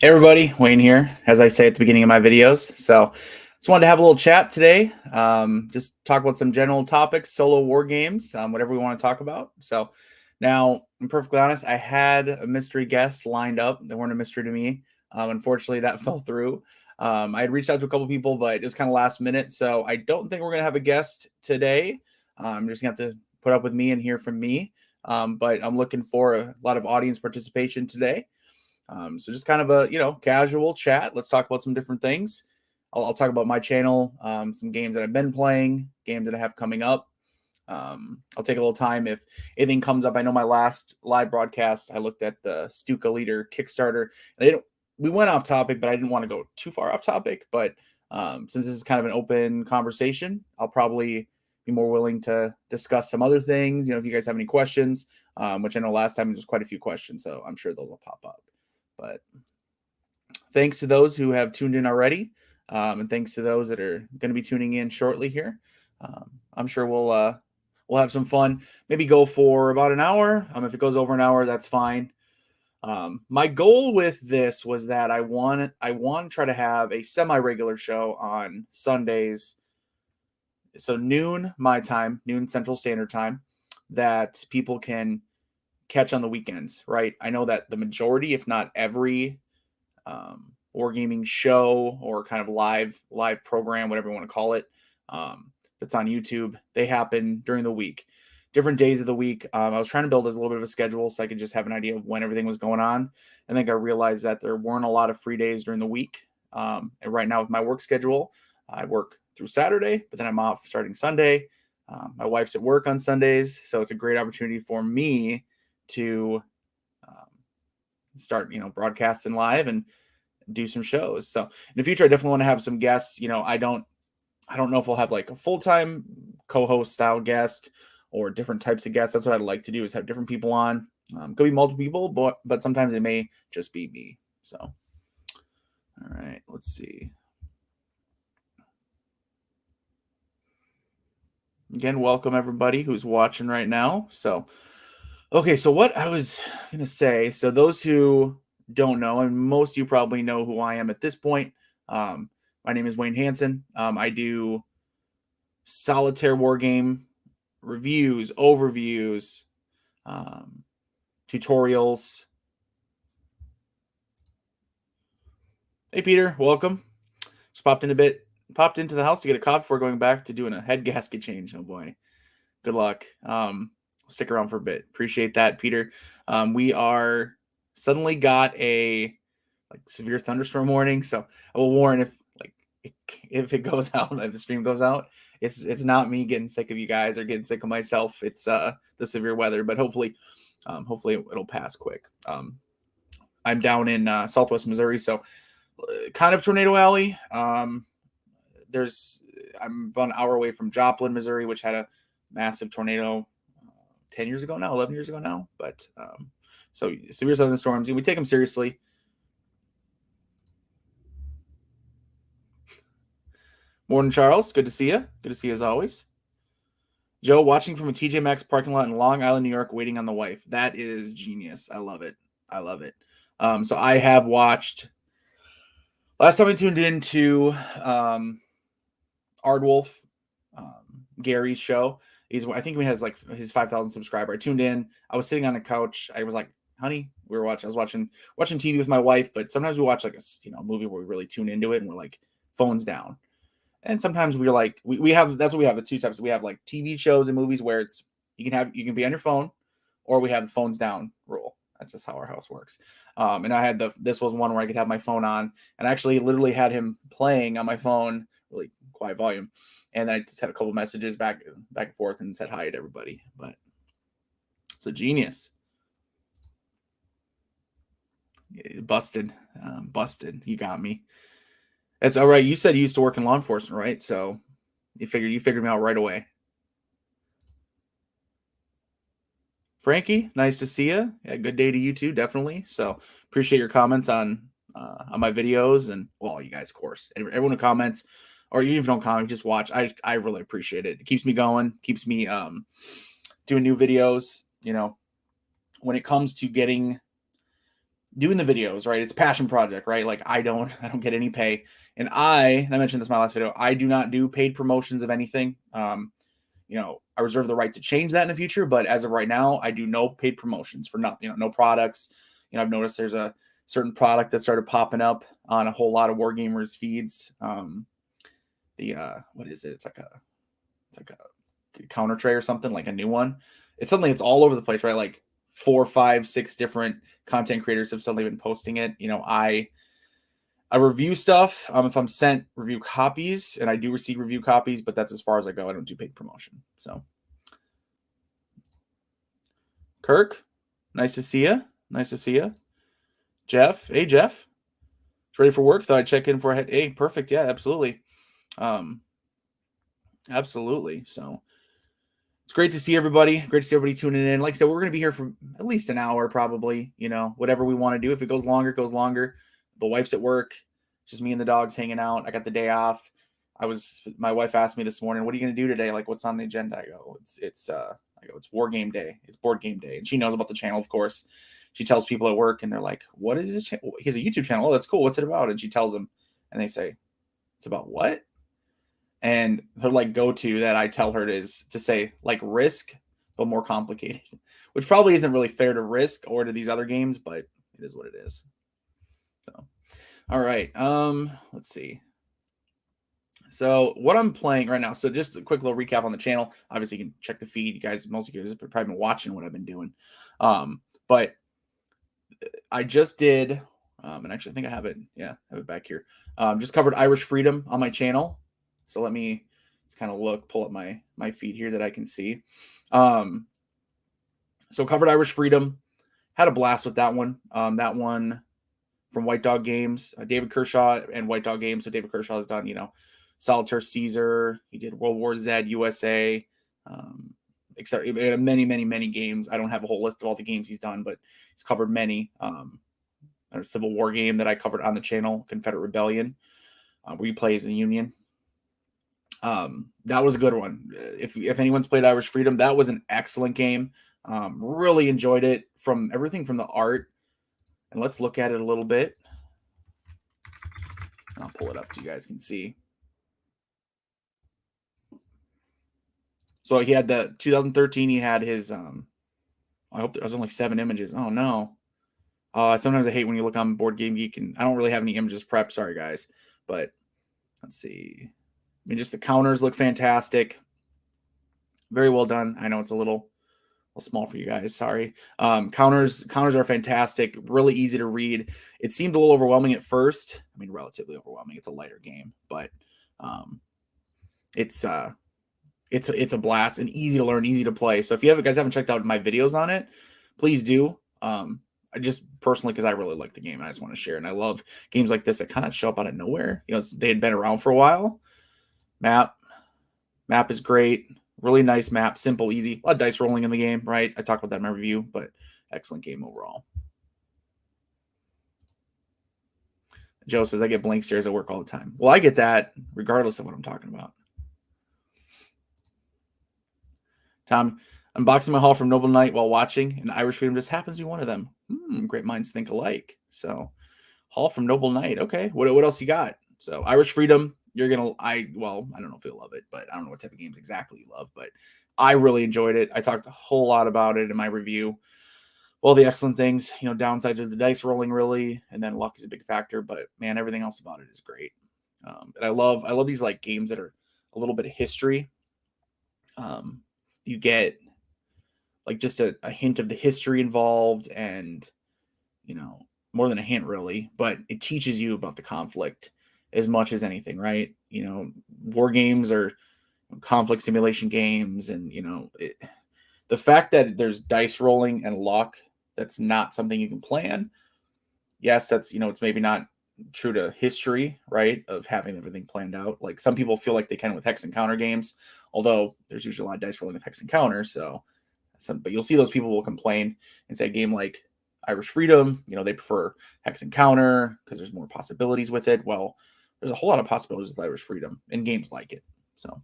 Hey everybody, Wayne here, as I say at the beginning of my videos. So just wanted to have a little chat today. Just talk about some general topics, solo war games, whatever we want to talk about. So now, I'm perfectly honest, I had a mystery guest lined up. They weren't a mystery to me. Unfortunately, that fell through. I had reached out to a couple people, but it was kind of last minute. So I don't think we're going to have a guest today. I'm just going to have to put up with me and hear from me. But I'm looking for a lot of audience participation today. So just kind of a, casual chat. Let's talk about some different things. I'll talk about my channel, some games that I've been playing, games that I have coming up. I'll take a little time if anything comes up. I know my last live broadcast, I looked at the Stuka Leader Kickstarter. And we went off topic, but I didn't want to go too far off topic. But since this is kind of an open conversation, I'll probably be more willing to discuss some other things. If you guys have any questions, which I know last time there was quite a few questions, so I'm sure those will pop up. But thanks to those who have tuned in already, and thanks to those that are going to be tuning in shortly here. I'm sure we'll have some fun. Maybe go for about an hour. If it goes over an hour, that's fine. My goal with this was that I want to try to have a semi-regular show on Sundays, so noon my time, noon Central Standard Time, that people can catch on the weekends, right? I know that the majority, if not every, wargaming show or kind of live program, whatever you want to call it, that's on YouTube, they happen during the week, different days of the week. I was trying to build a little bit of a schedule so I could just have an idea of when everything was going on. I think I realized that there weren't a lot of free days during the week. And right now with my work schedule, I work through Saturday, but then I'm off starting Sunday. My wife's at work on Sundays, so it's a great opportunity for me to start, broadcasting live and do some shows. So in the future, I definitely want to have some guests. I don't know if we'll have like a full-time co-host style guest or different types of guests. That's what I'd like to do, is have different people on. Could be multiple people, but sometimes it may just be me. So, all right, let's see. Again, welcome everybody who's watching right now. So, okay, so what I was going to say, so those who don't know, and most of you probably know who I am at this point, my name is Wayne Hansen. I do Solitaire Wargame reviews, overviews, tutorials. Hey, Peter, welcome. Just popped into the house to get a coffee before going back to doing a head gasket change. Oh boy, good luck. Stick around for a bit. Appreciate that, Peter. We are suddenly got a severe thunderstorm warning, so I will warn if it goes out, if the stream goes out, it's not me getting sick of you guys or getting sick of myself. It's the severe weather, but hopefully it'll pass quick. I'm down in Southwest Missouri, so kind of Tornado Alley. I'm about an hour away from Joplin, Missouri, which had a massive tornado 10 years ago now, 11 years ago now. But so severe southern storms, we take them seriously. Morning, Charles. Good to see you. Good to see you as always. Joe, watching from a TJ Maxx parking lot in Long Island, New York, waiting on the wife. That is genius. I love it. I love it. So I have watched. Last time I tuned into Ardwolf, Gary's show. I think he has like his 5,000 subscriber. I tuned in. I was sitting on the couch. I was like, honey, I was watching TV with my wife, but sometimes we watch like a movie where we really tune into it and we're like phones down. And sometimes we're like, we have, that's what we have, the two types. We have like TV shows and movies where you can be on your phone, or we have the phones down rule. That's just how our house works. And I had this was one where I could have my phone on, and I actually literally had him playing on my phone, really quiet volume. And then I just had a couple messages back and forth and said hi to everybody. But it's a genius. Busted. You got me. It's all right. You said you used to work in law enforcement, right? So you figured me out right away. Frankie, nice to see you. Yeah, good day to you too, definitely. So appreciate your comments on my videos, and well, you guys, of course, everyone who comments, or you even don't comment, just watch. I really appreciate it. It keeps me going, keeps me doing new videos. When it comes to getting doing the videos, right? It's a passion project, right? Like I don't get any pay. And I mentioned this in my last video, I do not do paid promotions of anything. I reserve the right to change that in the future, but as of right now, I do no paid promotions for nothing, no products. I've noticed there's a certain product that started popping up on a whole lot of Wargamers feeds. What is it? It's like a counter tray or something, like a new one. It's something that's all over the place, right? Like 4, 5, 6 different content creators have suddenly been posting it. I review stuff if I'm sent review copies, and I do receive review copies, but that's as far as I go. I don't do paid promotion. So, Kirk, nice to see you. Nice to see you. Jeff, hey Jeff, ready for work? Thought I'd check in for a head. Hey, perfect. Yeah, absolutely. Absolutely. So it's great to see everybody. Great to see everybody tuning in. Like I said, we're going to be here for at least an hour, probably. Whatever we want to do. If it goes longer, it goes longer. The wife's at work. Just me and the dogs hanging out. I got the day off. My wife asked me this morning, what are you going to do today? Like, what's on the agenda? I go, it's War Game Day. It's board game day. And she knows about the channel, of course. She tells people at work and they're like, what is this channel? He has a YouTube channel. Oh, that's cool. What's it about? And she tells them and they say, it's about what? And her like go-to that I tell her is to say like Risk, but more complicated, which probably isn't really fair to Risk or to these other games, but it is what it is. So, all right. Let's see. So what I'm playing right now. So just a quick little recap on the channel. Obviously, you can check the feed. You guys, most of you guys have probably been watching what I've been doing. But I just did, and actually I think I have it. Yeah, I have it back here. Just covered Irish Freedom on my channel. So let me just kind of pull up my feed here that I can see. So covered Irish Freedom. Had a blast with that one. That one from White Dog Games, David Kershaw and White Dog Games. So David Kershaw has done, Solitaire Caesar. He did World War Z, USA, etc. Many, many, many games. I don't have a whole list of all the games he's done, but he's covered many. A Civil War game that I covered on the channel, Confederate Rebellion, where he plays in the Union. That was a good one. If anyone's played Irish Freedom, that was an excellent game. Really enjoyed it, from everything from the art. And let's look at it a little bit. And I'll pull it up so you guys can see. So he had the 2013, he had his, I hope there was only 7 images. Oh no. Sometimes I hate when you look on Board Game Geek and I don't really have any images prepped. Sorry guys. But let's see. I mean, just the counters look fantastic. Very well done. I know it's a little small for you guys. Sorry. Counters are fantastic. Really easy to read. It seemed a little overwhelming at first. I mean, relatively overwhelming. It's a lighter game, but it's a blast and easy to learn, easy to play. So if you guys haven't checked out my videos on it, please do. I just personally, because I really like the game and I just want to share. And I love games like this that kind of show up out of nowhere. They had been around for a while. Map is great. Really nice map. Simple, easy. A lot of dice rolling in the game, right? I talked about that in my review, but excellent game overall. Joe says, I get blank stares at work all the time. Well, I get that regardless of what I'm talking about. Tom, unboxing my haul from Noble Knight while watching, and Irish Freedom just happens to be one of them. Great minds think alike. So, haul from Noble Knight. Okay, what else you got? So, Irish Freedom, you're going to, I don't know if you'll love it, but I don't know what type of games exactly you love, but I really enjoyed it. I talked a whole lot about it in my review. Well, the excellent things, downsides are the dice rolling really, and then luck is a big factor, but man, everything else about it is great. And I love these like games that are a little bit of history. You get like just a hint of the history involved, and more than a hint really, but it teaches you about the conflict as much as anything, right? War games are conflict simulation games, and the fact that there's dice rolling and luck, that's not something you can plan. Yes, that's it's maybe not true to history, right, of having everything planned out. Like some people feel like they can with hex and counter games, although there's usually a lot of dice rolling with hex and counter. So but you'll see those people will complain and say a game like Irish Freedom, they prefer hex and counter because there's more possibilities with it. Well, there's a whole lot of possibilities with Irish Freedom in games like it. So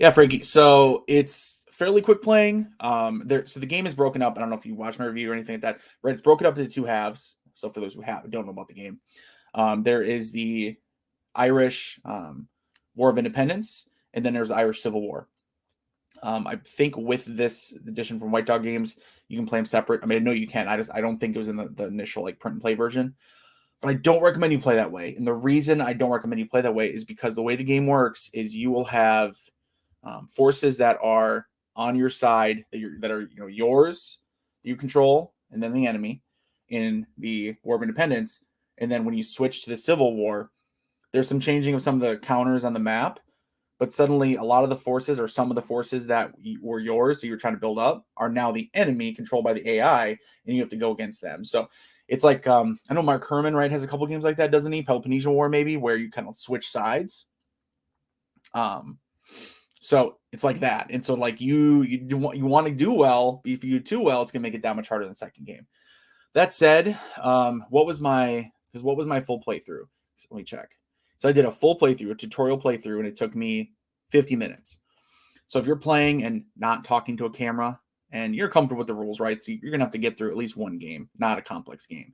yeah, Frankie. So it's fairly quick playing. So the game is broken up. I don't know if you watched my review or anything like that, right? It's broken up into two halves. So for those who don't know about the game, there is the Irish War of Independence, and then there's the Irish Civil War. I think with this edition from White Dog Games, you can play them separate. I mean, I know you can. I don't think it was in the initial like print and play version, but I don't recommend you play that way. And the reason I don't recommend you play that way is because the way the game works is you will have forces that are on your side that are yours, you control, and then the enemy in the War of Independence. And then when you switch to the Civil War, there's some changing of some of the counters on the map. But suddenly, a lot of the forces or some of the forces that were yours, so you're trying to build up, are now the enemy controlled by the AI, and you have to go against them. So it's like, I know Mark Herman, right, has a couple games like that, doesn't he? Peloponnesian War, maybe, where you kind of switch sides. So it's like that. And so like you want to do well. If you do too well, it's going to make it that much harder than the second game. That said, what was my full playthrough? So let me check. So I did a full playthrough, a tutorial playthrough, and it took me 50 minutes. So if you're playing and not talking to a camera and you're comfortable with the rules, right? So you're going to have to get through at least one game, not a complex game.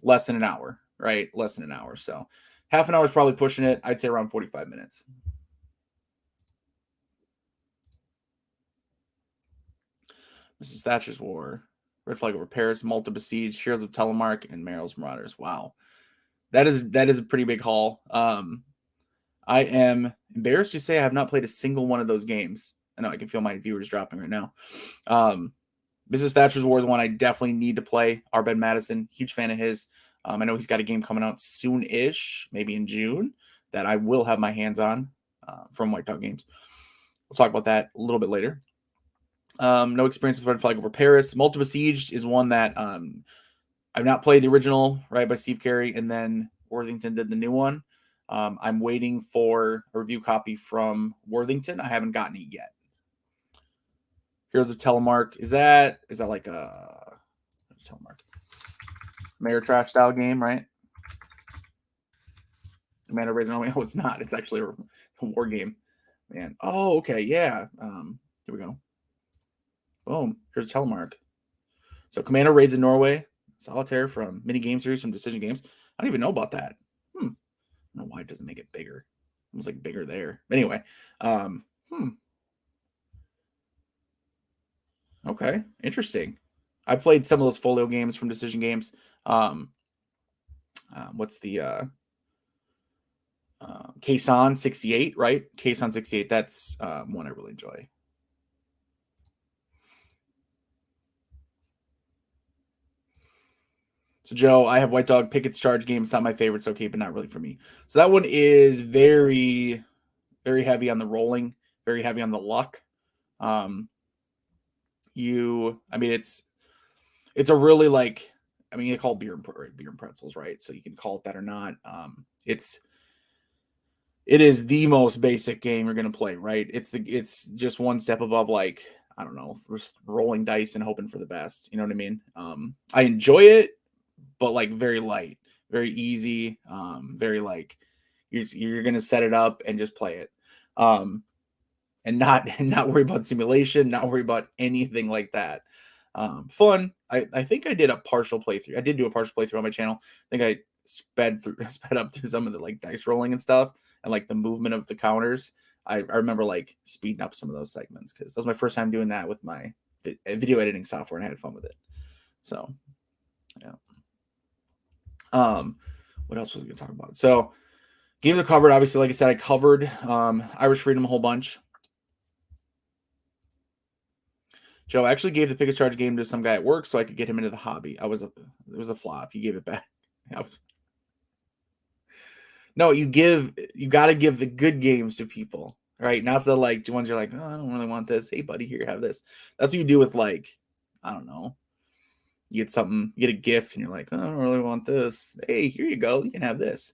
Less than an hour, right? Less than an hour. So half an hour is probably pushing it. I'd say around 45 minutes. Mrs. Thatcher's War, Red Flag Over Paris, Malta Besieged, Heroes of Telemark, and Meryl's Marauders. Wow. That is a pretty big haul. I am embarrassed to say I have not played a single one of those games. I know I can feel my viewers dropping right now. Mrs. Thatcher's War is one I definitely need to play. Arbed Madison, huge fan of his. I know he's got a game coming out soon-ish, maybe in June, that I will have my hands on from White Dog Games. We'll talk about that a little bit later. No experience with Red Flag Over Paris. Malta Besieged is one that I've not played the original, right, by Steve Carey, and then Worthington did the new one. I'm waiting for a review copy from Worthington. I haven't gotten it yet. Heroes of Telemark. Is that like a Telemark Mayor Trash style game, right? Commander Raising. No, it's not. It's actually a war game. Man. Oh, okay. Yeah. Here we go. Boom. Here's a Telemark. So Commander raids in Norway. Solitaire from mini game series from Decision Games. I don't even know about that. I don't know why it doesn't make it bigger. It was like bigger there. Anyway. Okay. Interesting. I played some of those folio games from Decision Games. What's the Kaysan 68, right? Kaysan 68. That's one I really enjoy. So, Joe, I have White Dog Pickett's Charge game. It's not my favorite, so okay, but not really for me. So that one is very, very heavy on the rolling, very heavy on the luck. It's a really like, you call it beer and pretzels, right? So you can call it that or not. It is the most basic game you're going to play, right? It's just one step above, like, I don't know, rolling dice and hoping for the best. You know what I mean? I enjoy it, but like very light, very easy, very like you're going to set it up and just play it. And not worry about simulation, not worry about anything like that. Fun. I think I did a partial playthrough. I did do a partial playthrough on my channel. I think I sped up through some of the like dice rolling and stuff and like the movement of the counters. I remember like speeding up some of those segments because that was my first time doing that with my video editing software, and I had fun with it. So, yeah. What else was we going to talk about? So, games are covered. Obviously, like I said, I covered Irish Freedom a whole bunch. Joe actually gave the Pickett's Charge game to some guy at work so I could get him into the hobby. It was a flop. He gave it back. No, you got to give the good games to people, right? Not the like ones you're like, oh, I don't really want this. Hey, buddy, here, have this. That's what you do with like, I don't know. You get something, you get a gift, and you're like, oh, I don't really want this. Hey, here you go. You can have this.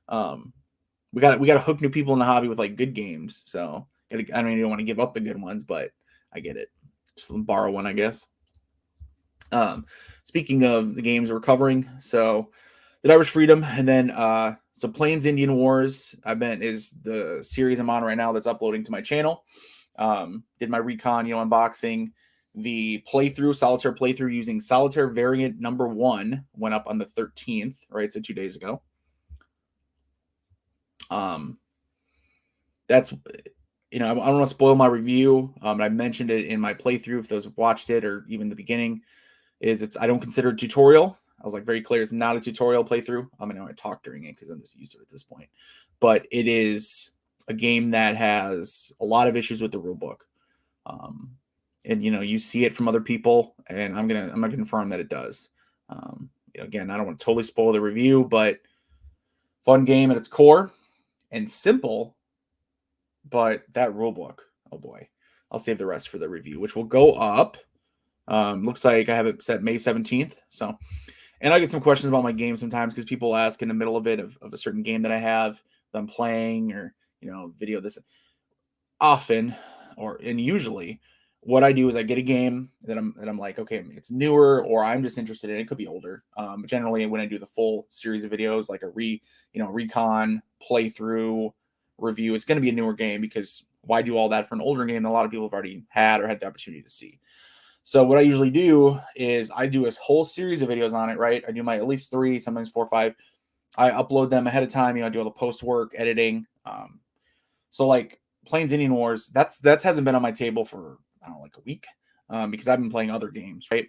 We got to hook new people in the hobby with like good games. So I don't even want to give up the good ones, but I get it. Just borrow one, I guess. Speaking of the games we're covering, so the Irish Freedom, and then so Plains Indian Wars is the series I'm on right now that's uploading to my channel. Did my recon, unboxing. The playthrough, Solitaire playthrough using Solitaire variant number 1 went up on the 13th, right? So 2 days ago. That's, I don't want to spoil my review. I mentioned it in my playthrough. If those have watched it or even the beginning, I don't consider it a tutorial. I was like very clear. It's not a tutorial playthrough. I talk during it because I'm just used to it at this point, but it is a game that has a lot of issues with the rulebook. And you see it from other people, and I'm gonna confirm that it does. Again, I don't want to totally spoil the review, but fun game at its core and simple. But that rulebook, oh boy, I'll save the rest for the review, which will go up. Looks like I have it set May 17th. So, and I get some questions about my game sometimes because people ask in the middle of it of a certain game that I have that I'm playing, or video this often, and usually what I do is I get a game that I'm like, okay, it's newer, or I'm just interested in it. It could be older. Generally, when I do the full series of videos, like a recon playthrough review, it's going to be a newer game, because why do all that for an older game that a lot of people have already had or had the opportunity to see? So what I usually do is I do a whole series of videos on it, right? I do my at least 3, sometimes 4 or 5. I upload them ahead of time. I do all the post work, editing. So like Plains Indian Wars, that hasn't been on my table for, I don't know, like a week, because I've been playing other games, right?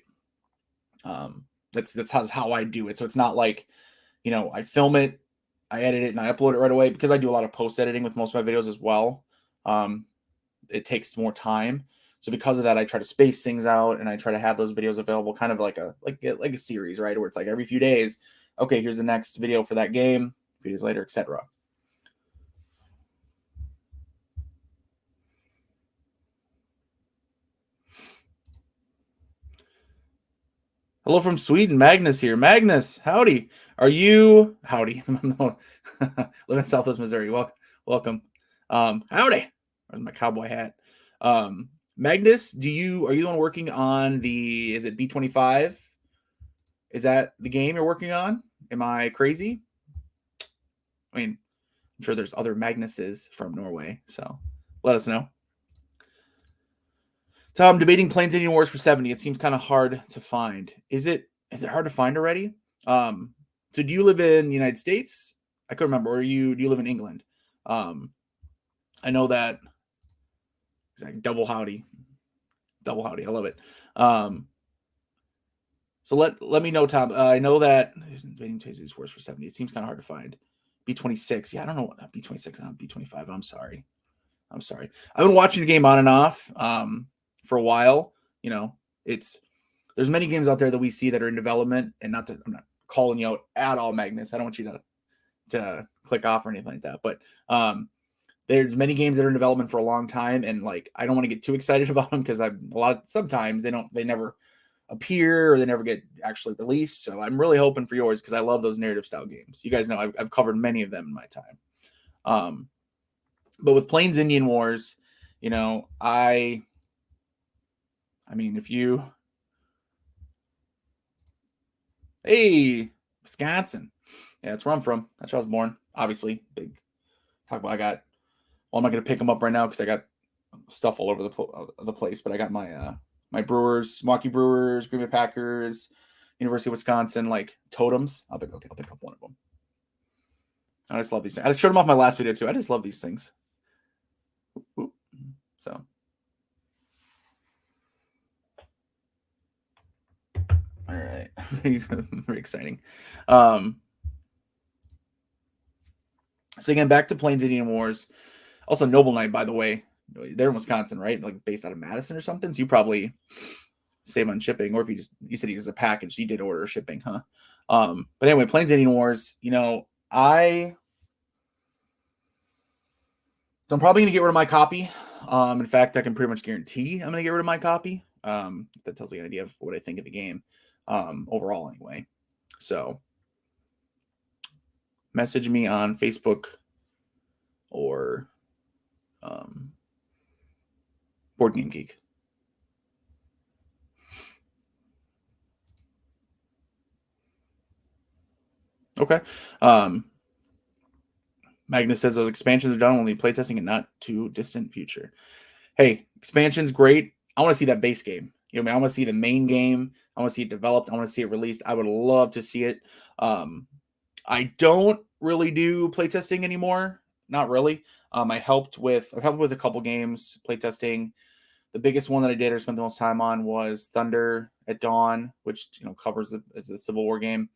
That's how I do it. So it's not like, I film it, I edit it, and I upload it right away, because I do a lot of post editing with most of my videos as well. It takes more time. So because of that, I try to space things out, and I try to have those videos available kind of like a series, right? Where it's like every few days, okay, here's the next video for that game, a few days later, etc. Hello from Sweden. Magnus here. Magnus, howdy. Howdy. Live in Southwest Missouri. Welcome. Howdy. Where's my cowboy hat? Magnus, are you the one working on is it B25? Is that the game you're working on? Am I crazy? I'm sure there's other Magnuses from Norway, so let us know. Tom, debating Plains Indian Wars for 70. It seems kind of hard to find. Is it hard to find already? So do you live in the United States? I couldn't remember. Or do you live in England? I know that. Exactly. Double howdy. I love it. So let me know, Tom. I know that debating Plains Wars for 70. It seems kind of hard to find. B26. Yeah, I don't know what B26 on B25. I'm sorry. I've been watching the game on and off for a while. There's many games out there that we see that are in development, and I'm not calling you out at all, Magnus. I don't want you to click off or anything like that. But there's many games that are in development for a long time, and like I don't want to get too excited about them, because sometimes they never appear, or they never get actually released. So I'm really hoping for yours, because I love those narrative style games. You guys know I've covered many of them in my time. But with Plains Indian Wars, if you, hey, Wisconsin, yeah, that's where I'm from. That's where I was born. Obviously, big talk about. I'm not going to pick them up right now because I got stuff all over the place. But I got my Brewers, Milwaukee Brewers, Green Bay Packers, University of Wisconsin, like totems. I'll pick up one of them. I just love these things. I showed them off my last video too. I just love these things. So, all right, very exciting. So again, back to Plains Indian Wars. Also, Noble Knight, by the way, they're in Wisconsin, right? Like based out of Madison or something. So you probably save on shipping, or if you said he was a package, you did order shipping, huh? But anyway, Plains Indian Wars. I'm probably gonna get rid of my copy. In fact, I can pretty much guarantee I'm gonna get rid of my copy. That tells you an idea of what I think of the game, overall, anyway. So, message me on Facebook or Board Game Geek. Okay. Magnus says those expansions are done only playtesting and not too distant future. hey, expansion's great. I want to see that base game. You know, I mean, I want to see the main game. I want to see it developed. I want to see it released. I would love to see it. I don't really do playtesting anymore. Not really. I've helped with a couple games playtesting. The biggest one that I did or spent the most time on was Thunder at Dawn, which covers is a Civil War game.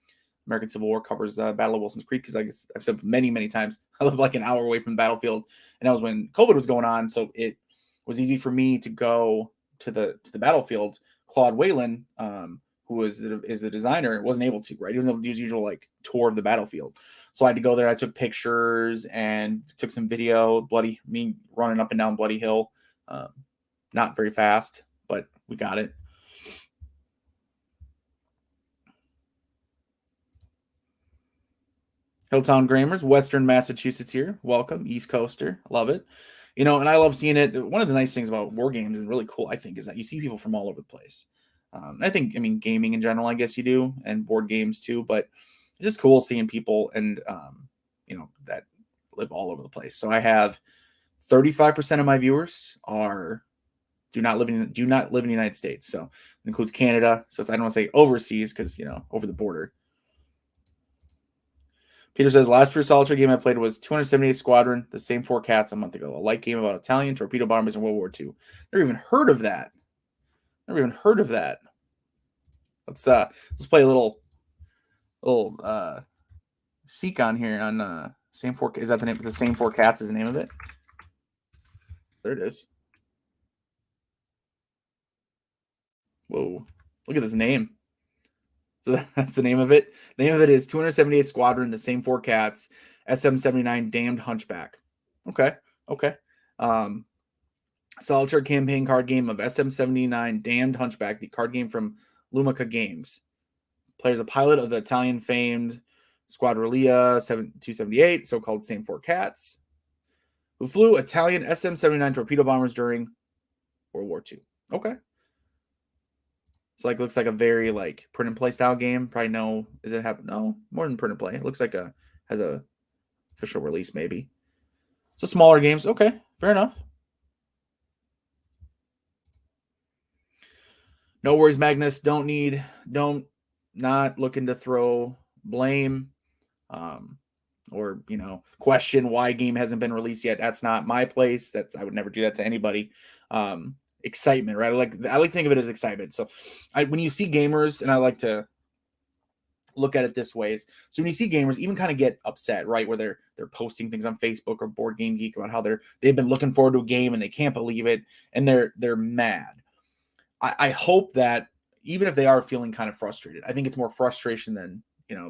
American Civil War covers Battle of Wilson's Creek because I've said many times I live like an hour away from the battlefield, and that was when COVID was going on, so it was easy for me to go to the battlefield. Claude Whalen, who is the designer, wasn't able to. Right, he wasn't able to do his usual like tour of the battlefield, so I had to go there. I took pictures and took some video. Me running up and down Bloody Hill. Not very fast, but we got it. Hilltown Grammars, Western Massachusetts here. Welcome, East Coaster. Love it. And I love seeing it. One of the nice things about war games is really cool, I think, is that you see people from all over the place. I mean, gaming in general, I guess you do, and board games too, but it's just cool seeing people and, that live all over the place. So I have 35% of my viewers do not live in the United States. So it includes Canada. So I don't want to say overseas because, over the border. Peter says, last pure solitaire game I played was 278 Squadron, the same 4 cats a month ago. A light game about Italian torpedo bombers in World War II. Never even heard of that. Let's play a little seek on here on same 4. Is that the name? The same 4 cats is the name of it. There it is. Whoa! Look at this name. So that's the name of it. The name of it is 278 Squadron, the same 4 cats, SM79 Damned Hunchback. Okay. Solitaire campaign card game of SM79 Damned Hunchback, the card game from Lumica Games. Players a pilot of the Italian famed Squadriglia 278, so-called same 4 cats, who flew Italian SM79 torpedo bombers during World War II. Okay. So looks like a very print and play style game. Probably no. No, more than print and play. It looks like has a official release maybe. So smaller games. Okay, fair enough. No worries, Magnus. Not looking to throw blame, or question why game hasn't been released yet. That's not my place. I would never do that to anybody. Excitement, right? I like to think of it as excitement. So when you see gamers, and I like to look at it this way, so when you see gamers even kind of get upset, right, where they're posting things on Facebook or Board Game Geek about how they've been looking forward to a game and they can't believe it and they're mad. I hope that even if they are feeling kind of frustrated, I think it's more frustration than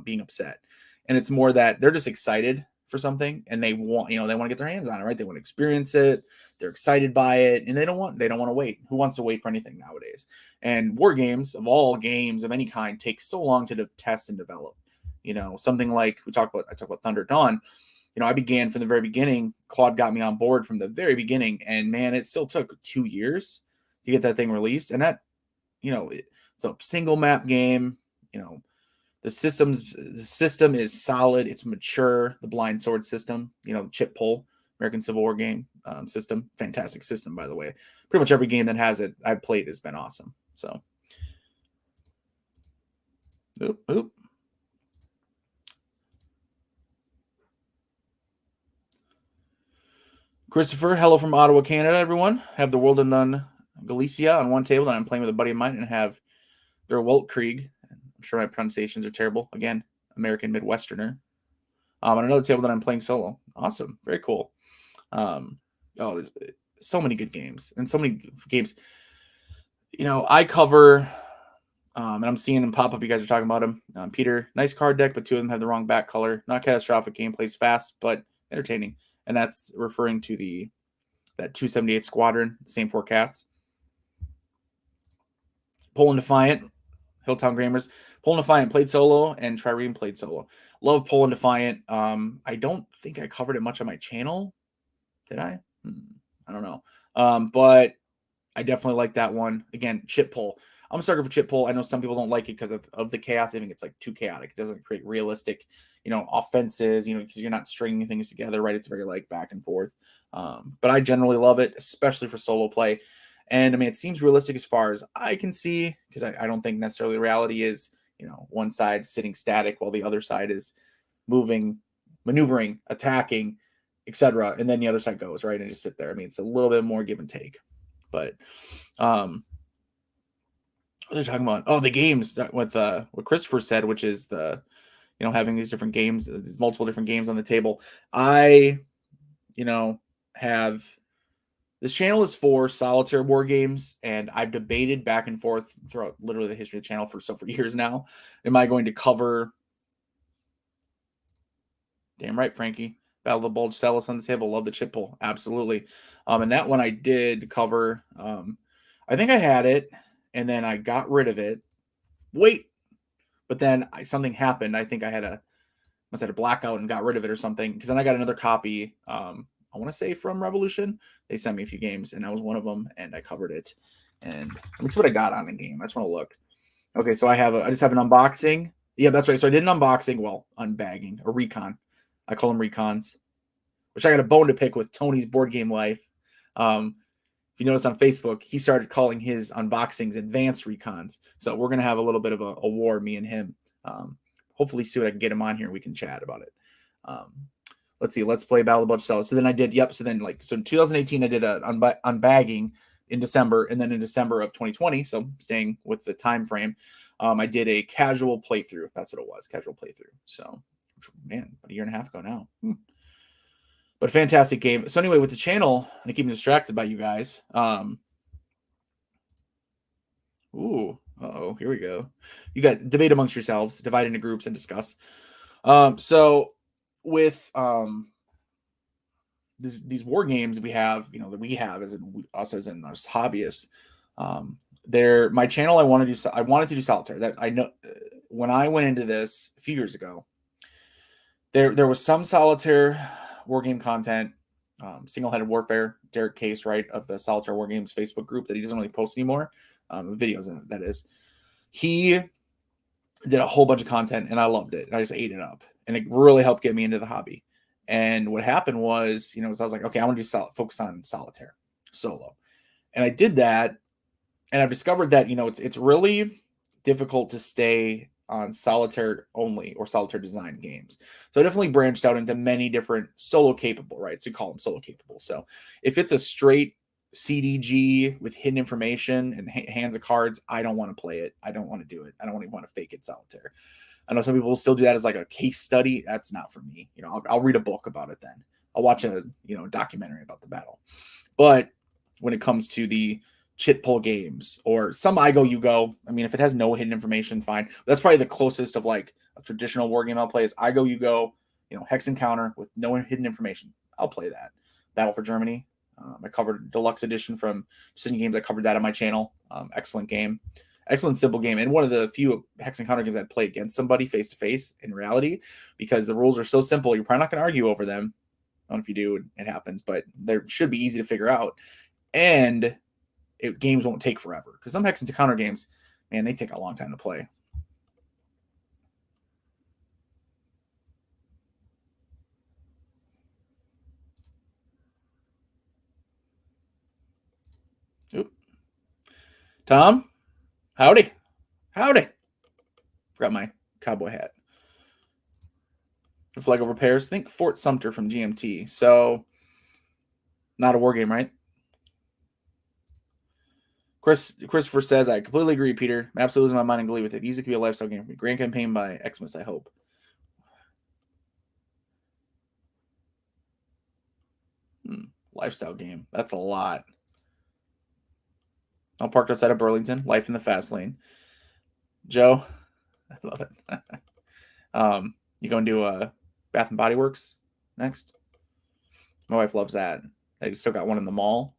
being upset, and it's more that they're just excited for something and they want to get their hands on it, right? They want to experience it. They're excited by it, and they don't want to wait. Who wants to wait for anything nowadays? And war games of all games of any kind take so long to test and develop. Something like I talk about Thunder Dawn. I began from the very beginning. Claude got me on board from the very beginning, and man, it still took 2 years to get that thing released. And that, it's a single map game. The system is solid. It's mature. The blind sword system, chip pull, American Civil War game system. Fantastic system, by the way. Pretty much every game that has it I've played has been awesome. So, oop. Christopher, hello from Ottawa, Canada, everyone. Have the World Undone Galicia on one table that I'm playing with a buddy of mine, and have their Weltkrieg. I'm sure my pronunciations are terrible. Again, American Midwesterner. On another table that I'm playing solo. Awesome. Very cool. There's so many good games and so many games. I cover, and I'm seeing them pop up. You guys are talking about them. Peter, nice card deck, but 2 of them have the wrong back color. Not catastrophic. Game plays fast, but entertaining. And that's referring to that 278 Squadron, same 4 cats. Poland Defiant, Hilltown Grammars. Poland Defiant played solo, and Trireme played solo. Love Poland Defiant. I don't think I covered it much on my channel. Did I? I don't know. But I definitely like that one. Again, chip pull. I'm a sucker for chip pull. I know some people don't like it because of the chaos. I think it's like too chaotic. It doesn't create realistic, offenses, because you're not stringing things together, right? It's very like back and forth. But I generally love it, especially for solo play. And I mean, it seems realistic as far as I can see, because I don't think necessarily reality is, one side sitting static while the other side is moving, maneuvering, attacking, etc. And then the other side goes, right? And just sit there. I mean, it's a little bit more give and take. But what are they talking about? Oh, the games with what Christopher said, which is the having these different games, these multiple different games on the table. I have this channel is for Solitaire Wargames, and I've debated back and forth throughout literally the history of the channel for years now. Am I going to cover? Damn right, Frankie. Battle of the Bulge Celis on the table. Love the chip pull. Absolutely. And that one I did cover. I think I had it, and then I got rid of it. Wait. But then something happened. I think I must have had a blackout and got rid of it or something. Because then I got another copy. I want to say from Revolution. They sent me a few games, and that was one of them, and I covered it. And let me see what I got on the game. I just want to look. Okay, so I just have an unboxing. Yeah, that's right. So I did an unboxing, unbagging, a recon. I call them recons, which I got a bone to pick with Tony's Board Game Life. If you notice on Facebook, he started calling his unboxings advanced recons. So we're going to have a little bit of a war, me and him. Hopefully soon I can get him on here and we can chat about it. Let's see. Let's play Battle of the Bulge Celis. So then I did, so in 2018, I did an unbagging in December. And then in December of 2020, so staying with the time frame, I did a casual playthrough. That's what it was, casual playthrough. So, man, about a year and a half ago now. But fantastic game. So anyway, with the channel, I keep distracted by you guys. Here we go. You guys debate amongst yourselves, divide into groups, and discuss. So with these war games we have, that we have as in us as in us hobbyists. My channel, I wanted to do solitaire. That I know when I went into this a few years ago, there was some solitaire war game content, single-headed warfare. Derek Case, right, of the Solitaire Wargames Facebook group that he doesn't really post anymore, videos in it, that is. He did a whole bunch of content, and I loved it. And I just ate it up, and it really helped get me into the hobby. And what happened was, I was like, okay, I want to focus on solitaire solo, and I did that, and I've discovered that it's really difficult to stay on solitaire only or solitaire design games. So I definitely branched out into many different solo capable, right? So you call them solo capable. So if it's a straight CDG with hidden information and hands of cards, I don't want to play it. I don't want to do it. I don't even want to fake it solitaire. I know some people will still do that as like a case study. That's not for me. I'll read a book about it then. I'll watch a documentary about the battle. But when it comes to the chit pull games or some I go you go, I mean, if it has no hidden information, fine. That's probably the closest of like a traditional war game I'll play is I go you go, hex encounter with no hidden information. I'll play that. Battle for Germany. I covered deluxe edition from Decision Games. I covered that on my channel. Excellent game, excellent simple game, and one of the few hex encounter games I'd play against somebody face to face in reality because the rules are so simple. You're probably not going to argue over them. I don't know if you do, it happens, but they should be easy to figure out. And games won't take forever because some hex encounter games, man, they take a long time to play. Oop. Tom, howdy. Forgot my cowboy hat. The flag over pairs. Think Fort Sumter from GMT. So, not a war game, right? Christopher says, I completely agree, Peter. I'm absolutely losing my mind and glee with it. Easy to be a lifestyle game for me. Grand campaign by Xmas, I hope. Lifestyle game. That's a lot. I'm parked outside of Burlington. Life in the fast lane. Joe, I love it. You going to do Bath and Body Works next? My wife loves that. I still got one in the mall.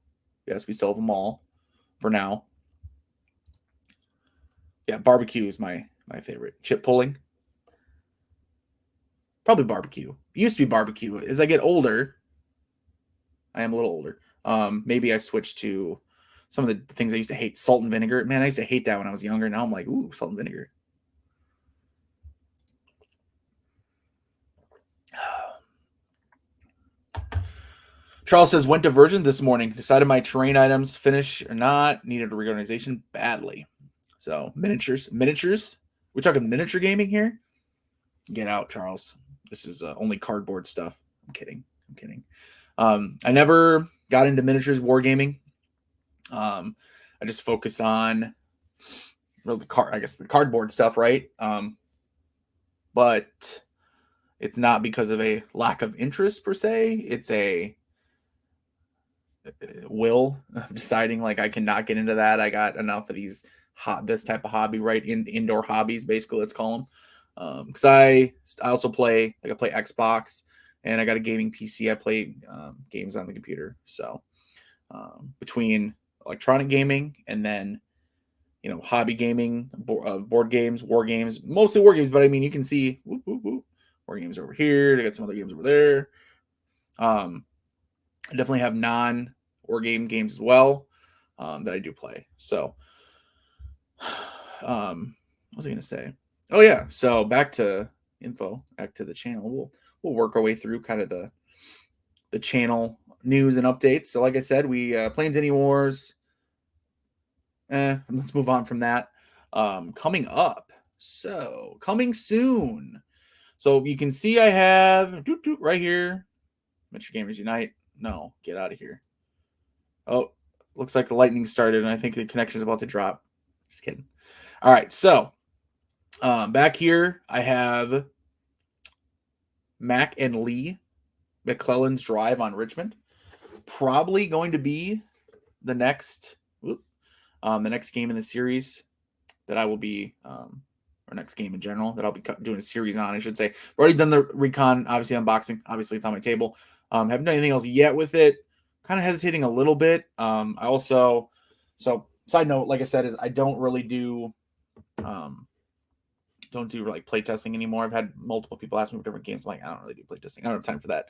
Yes, we still have a mall for now. Yeah, barbecue is my favorite. Chip pulling. Probably barbecue. It used to be barbecue. As I get older, I am a little older. Maybe I switched to some of the things I used to hate. Salt and vinegar. Man, I used to hate that when I was younger. Now I'm like, ooh, salt and vinegar. Charles says, went to Virgin this morning. Decided my terrain items finish or not. Needed a reorganization badly. So miniatures. We're talking miniature gaming here. Get out, Charles. This is only cardboard stuff. I'm kidding. I never got into miniatures wargaming. I just focus on the cardboard stuff, right? But it's not because of a lack of interest per se. It's a will of deciding like I cannot get into that. I got enough of this type of hobby, right? Indoor hobbies, basically, let's call them. Because I also play, like I play Xbox, and I got a gaming PC. I play games on the computer. So between electronic gaming and then hobby gaming, board games, war games, mostly war games. But I mean, you can see war games over here. They got some other games over there. I definitely have non-war games as well that I do play. So, what was I going to say? Oh yeah. So back to the channel. We'll work our way through kind of the channel news and updates. So like I said, we Planes Any Wars. Let's move on from that. Coming up. So coming soon. So you can see I have right here. Metro Gamers Unite. No, get out of here. Oh, looks like the lightning started, and I think the connection is about to drop. Just kidding. All right, so back here I have Mac and Lee McClellan's Drive on Richmond. Probably going to be the next game in the series that I will be, or next game in general that I'll be doing a series on, I should say. I've already done the recon, obviously unboxing. Obviously, it's on my table. Haven't done anything else yet with it. Kind of hesitating a little bit. So side note, like I said, is I don't really do like playtesting anymore. I've had multiple people ask me for different games. I'm like, I don't really do playtesting. I don't have time for that.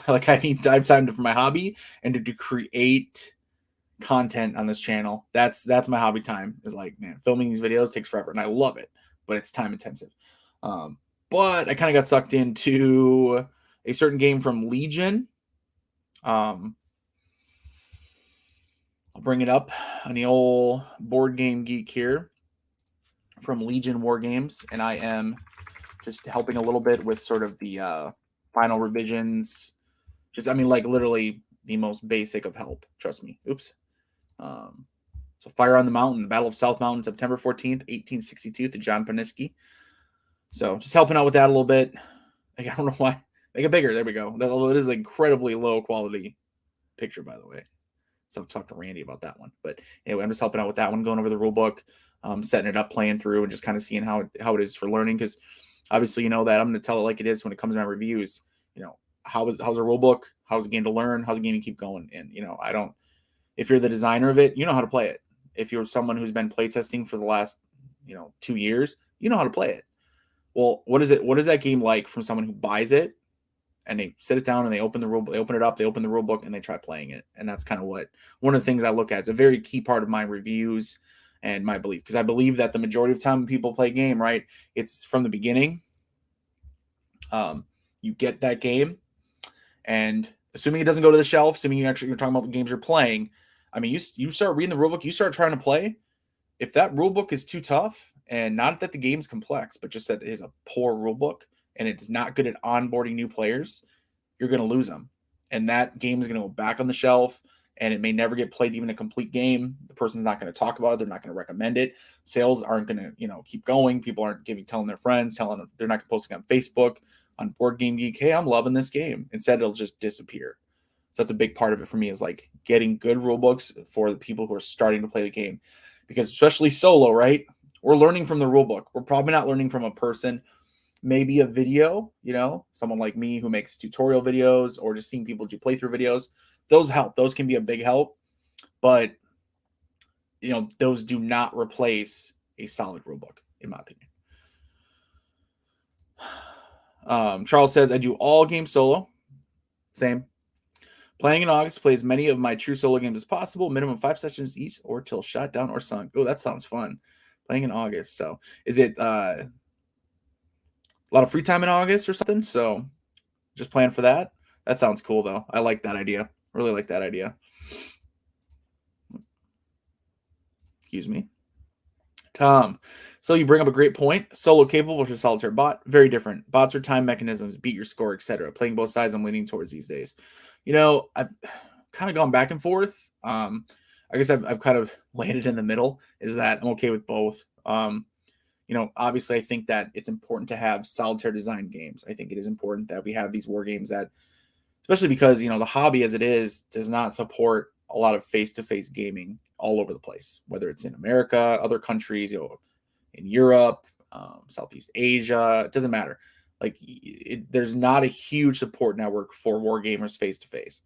Like I have time for my hobby and to create content on this channel. That's my hobby time. Is like, man, filming these videos takes forever, and I love it, but it's time intensive. But I kind of got sucked into a certain game from Legion. I'll bring it up on the old board game geek here from Legion Wargames, and I am just helping a little bit with sort of the final revisions. Like literally the most basic of help. Trust me. Oops. So Fire on the Mountain, the Battle of South Mountain, September 14th, 1862 to John Paniski. So just helping out with that a little bit. Like, I don't know why. Make it bigger. There we go. It is an incredibly low quality picture, by the way. So I'll talk to Randy about that one. But anyway, I'm just helping out with that one, going over the rule book, setting it up, playing through, and just kind of seeing how it is for learning. Because obviously, that I'm going to tell it like it is when it comes to my reviews. How's a rule book? How's a game to learn? How's a game to keep going? And if you're the designer of it, you know how to play it. If you're someone who's been playtesting for the last 2 years, you know how to play it. Well, what is that game like from someone who buys it and they sit it down and they open the rule, they open it up, they open the rule book and they try playing it? And that's kind of one of the things I look at. It's a very key part of my reviews and my belief, because I believe that the majority of time when people play a game, right, it's from the beginning. You get that game, and assuming it doesn't go to the shelf, assuming you're talking about what games you're playing, I mean, you start reading the rulebook, you start trying to play. If that rulebook is too tough, and not that the game's complex, but just that it is a poor rulebook and it's not good at onboarding new players, you're going to lose them. And that game is going to go back on the shelf, and it may never get played even a complete game. The person's not going to talk about it. They're not going to recommend it. Sales aren't going to, keep going. People aren't telling their friends, they're not posting on Facebook, on Board Game Geek, hey, I'm loving this game. Instead, it'll just disappear. So that's a big part of it for me, is like getting good rule books for the people who are starting to play the game. Because especially solo, right? We're learning from the rule book. We're probably not learning from a person, maybe a video, someone like me who makes tutorial videos, or just seeing people do playthrough videos. Those help. Those can be a big help. But, those do not replace a solid rule book, in my opinion. Charles says, I do all games solo. Same. Playing in August, play as many of my true solo games as possible. Minimum 5 sessions each, or till shot down or sunk. Oh, that sounds fun. Playing in August. So, is it a lot of free time in August or something? So, just plan for that. That sounds cool, though. I like that idea. Really like that idea. Excuse me. Tom, so you bring up a great point. Solo capable versus solitaire bot, very different. Bots are time mechanisms, beat your score, etc. Playing both sides, I'm leaning towards these days. I've kind of gone back and forth. I guess I've kind of landed in the middle. Is that I'm okay with both. Obviously, I think that it's important to have solitaire design games. I think it is important that we have these war games that, especially because the hobby as it is does not support a lot of face-to-face gaming all over the place, whether it's in America, other countries, in Europe, Southeast Asia. It doesn't matter. There's not a huge support network for war gamers face-to-face.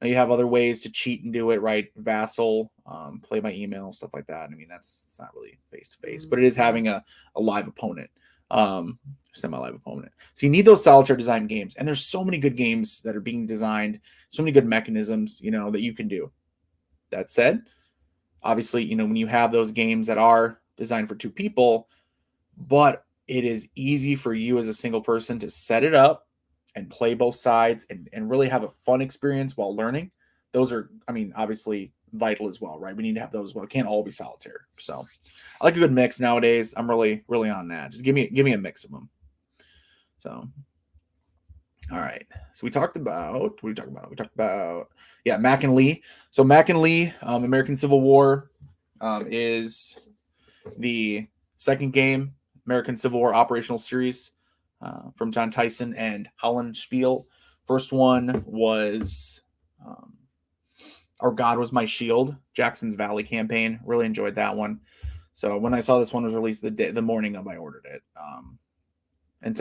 Now you have other ways to cheat and do it, right? Vassal, play by email, stuff like that. I mean, it's not really face-to-face, but it is having a live opponent, semi-live opponent. So you need those solitaire design games. And there's so many good games that are being designed, so many good mechanisms, that you can do. That said, obviously, when you have those games that are designed for 2 people, but it is easy for you as a single person to set it up and play both sides and really have a fun experience while learning. Those are, obviously vital as well, right? We need to have those as well. It can't all be solitaire. So I like a good mix nowadays. I'm really, really on that. Just give me a mix of them. So, all right. So we talked about, what did we talk about? We talked about, Mac and Lee. So Mac and Lee, American Civil War is the second game, American Civil War operational series from John Tyson and Holland Spiel. First one was Our God Was My Shield, Jackson's Valley campaign. Really enjoyed that one. So when I saw this one was released the morning of, I ordered it. And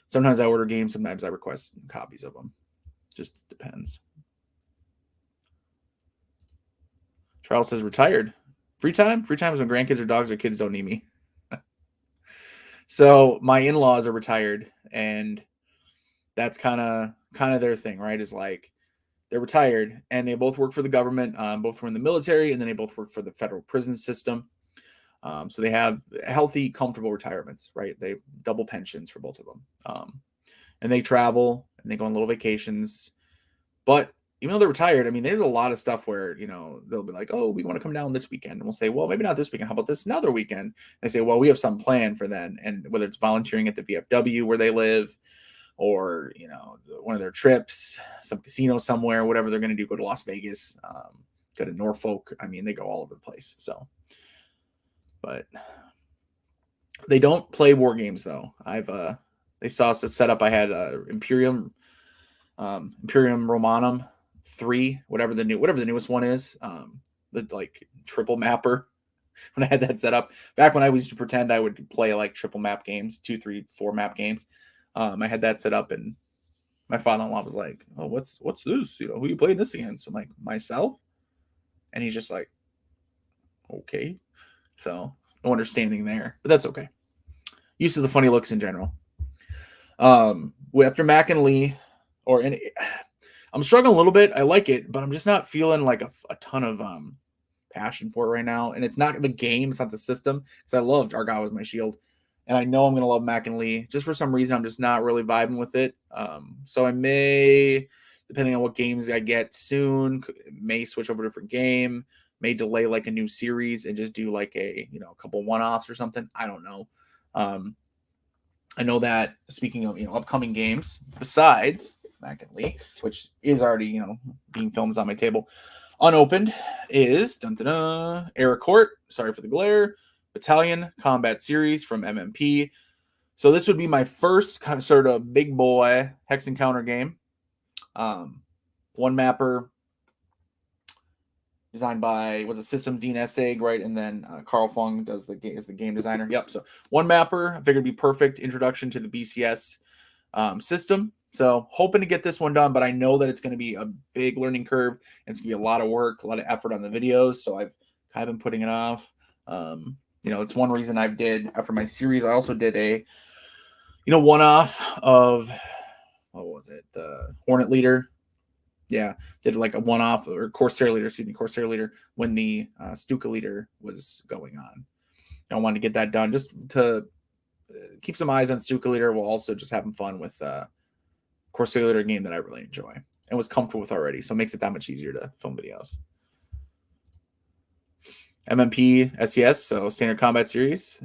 sometimes I order games, sometimes I request copies of them. Just depends. Charles says retired. Free time? Free time is when grandkids or dogs or kids don't need me. So my in-laws are retired, and that's kind of their thing, right? Is like they're retired, and they both work for the government. Both were in the military, and then they both work for the federal prison system. So they have healthy, comfortable retirements, right? They double pensions for both of them, and they travel and they go on little vacations. But even though they're retired, there's a lot of stuff where, they'll be like, oh, we want to come down this weekend. And we'll say, well, maybe not this weekend. How about this another weekend? And they say, well, we have some plan for then. And whether it's volunteering at the VFW where they live or, one of their trips, some casino somewhere, whatever they're going to do, go to Las Vegas, go to Norfolk. They go all over the place. So, but they don't play war games though. They saw us set up. I had Imperium Romanum 3, whatever the newest one is, the triple mapper. When I had that set up back when I used to pretend I would play triple map games, 2, 3, 4 map games. I had that set up, and my father-in-law was like, "Oh, what's this? Who are you playing this against?" I'm like, "Myself," and he's just like, "Okay." So no understanding there, but that's okay. Used to the funny looks in general. After Mac and Lee, I'm struggling a little bit. I like it, but I'm just not feeling a ton of passion for it right now. And it's not the game, it's not the system. Because I loved Our God Was My Shield, and I know I'm gonna love Mac and Lee. Just for some reason, I'm just not really vibing with it. So I may, depending on what games I get soon, may switch over to a different game. May delay a new series and just do a couple one-offs or something. I don't know. I know that speaking of upcoming games, besides Mac and Lee, which is already being filmed, is on my table, unopened, is Era Court. Sorry for the glare. Battalion Combat Series from MMP. So this would be my first kind of sort of big boy hex encounter game. One mapper, designed by System Dean Essig, right? And then Carl Fung is the game designer. Yep. So one mapper, I figured it'd be perfect introduction to the BCS system. So hoping to get this one done, but I know that it's going to be a big learning curve, and it's going to be a lot of work, a lot of effort on the videos. So I've kind of been putting it off. It's one reason I did after my series. I also did a, one-off of, what was it? The Hornet Leader. Yeah, did like a one-off or Corsair Leader, excuse me, Corsair Leader when the Stuka Leader was going on. I wanted to get that done just to keep some eyes on Stuka Leader while also just having fun with Corsair Leader, game that I really enjoy and was comfortable with already. So it makes it that much easier to film videos. MMP SES, so Standard Combat Series.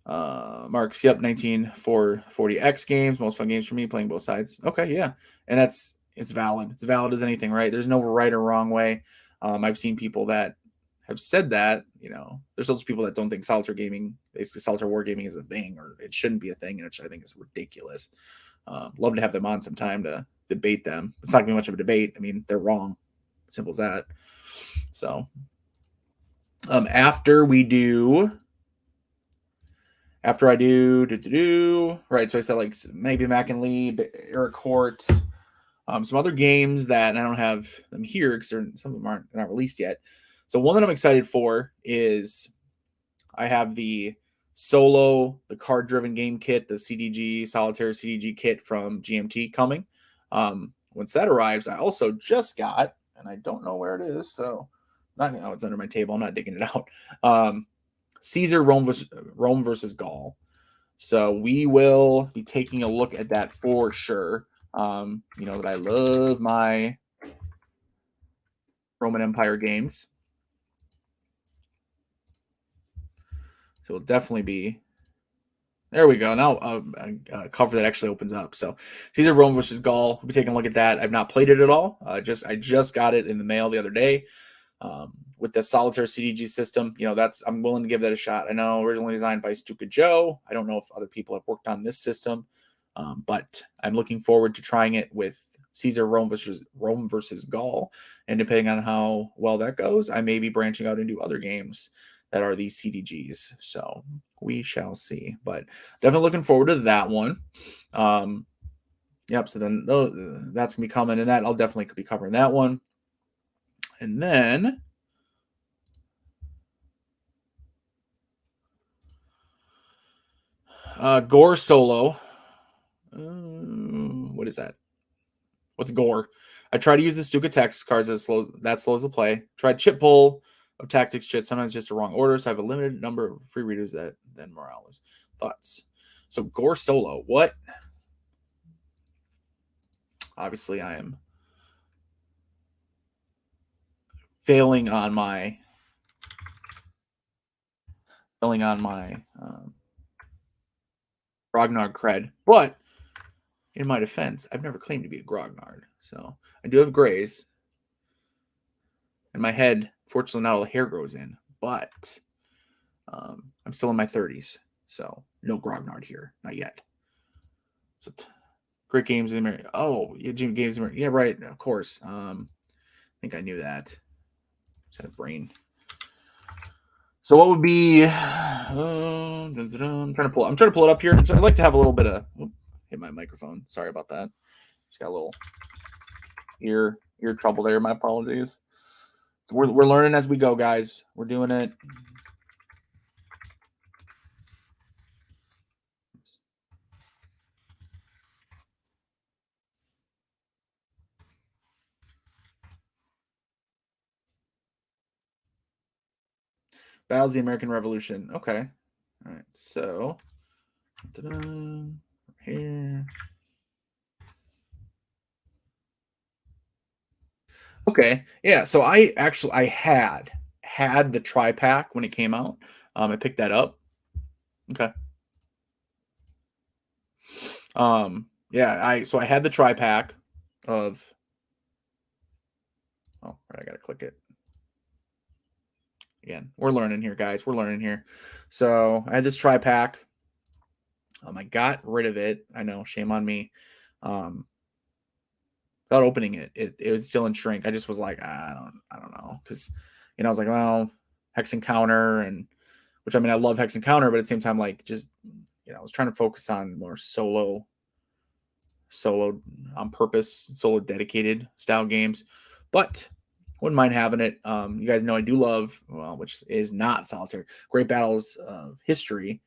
Marks, yep, 19440X games, most fun games for me, playing both sides. Okay, yeah, and it's valid. It's valid as anything, right? There's no right or wrong way. I've seen people that have said that. There's also people that don't think solitaire gaming, basically solitaire wargaming, is a thing, or it shouldn't be a thing, which I think is ridiculous. Love to have them on sometime to debate them. It's not gonna be much of a debate. I mean, they're wrong. Simple as that. So, after I do, right. So I said like maybe Mac and Lee, Eric Hort, some other games that I don't have them here because some of them aren't not released yet. So one that I'm excited for is I have the card-driven game kit, the CDG Solitaire CDG kit from GMT coming. Once that arrives, I also just got, and I don't know where it is, so it's under my table. I'm not digging it out. Caesar Rome versus Gaul. So we will be taking a look at that for sure. That I love my Roman Empire games. So it'll definitely be. There we go. Now a cover that actually opens up. So Caesar Rome versus Gaul. We'll be taking a look at that. I've not played it at all. I just got it in the mail the other day. With the Solitaire CDG system, I'm willing to give that a shot. I know originally designed by Stuka Joe. I don't know if other people have worked on this system, but I'm looking forward to trying it with Caesar Rome versus Gaul. And depending on how well that goes, I may be branching out into other games that are these CDGs. So we shall see. But definitely looking forward to that one. Yep. So then that's gonna be coming, and that I'll definitely be covering that one. And then Gore Solo. What is that? What's Gore? I try to use the Stuka Tactics cards that slows the play. Tried chip pull of Tactics chit, sometimes just a wrong order, so I have a limited number of free readers than Morales. Thoughts? So Gore Solo. What? Obviously, I am failing on my Grognard cred, but in my defense, I've never claimed to be a Grognard. So I do have grays. In my head, fortunately, not all the hair grows in, but I'm still in my 30s. So no Grognard here. Not yet. So great games in America. Oh, yeah, Jim Games in America. Yeah, right. Of course. I think I knew that. Just had a brain. So what would be? I'm trying to pull it up here. I'd like to have a little bit of. Hit my microphone. Sorry about that. Just got a little ear trouble there. My apologies. So we're learning as we go, guys. We're doing it. Battles of the American Revolution. Okay. All right. So here. Okay. Yeah. So I had the tri-pack when it came out. I picked that up. Okay. Yeah, I had the tri-pack of. Oh, I gotta click it. Again, we're learning here, guys. We're learning here. So I had this tri-pack. I got rid of it. I know, shame on me. Without opening it, it was still in shrink. I just was like, I don't know, because I was like, well, Hex Encounter, and which I mean, I love Hex Encounter, but at the same time, like, just I was trying to focus on more solo on purpose, solo dedicated style games, but wouldn't mind having it. You guys know I do love, which is not Solitaire, Great Battles of History.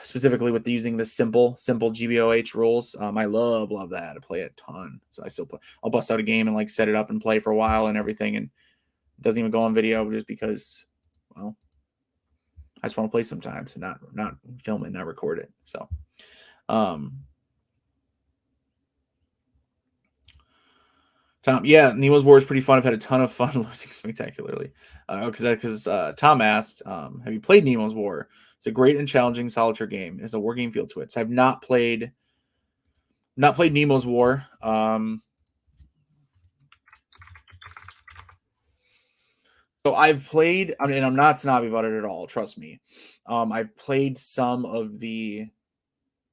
specifically with using the simple GBOH rules. I love that. I play a ton, so I still play. I'll bust out a game and like set it up and play for a while and everything, and it doesn't even go on video just because, well, I just want to play sometimes and not film it, not record it. So, Tom, yeah, Nemo's War is pretty fun. I've had a ton of fun losing spectacularly. Because Tom asked, have you played Nemo's War? It's a great and challenging solitaire game. It has a war game feel to it. So I've not played Nemo's War. So I've played, I mean, and I'm not snobby about it at all. Trust me. I've played some of the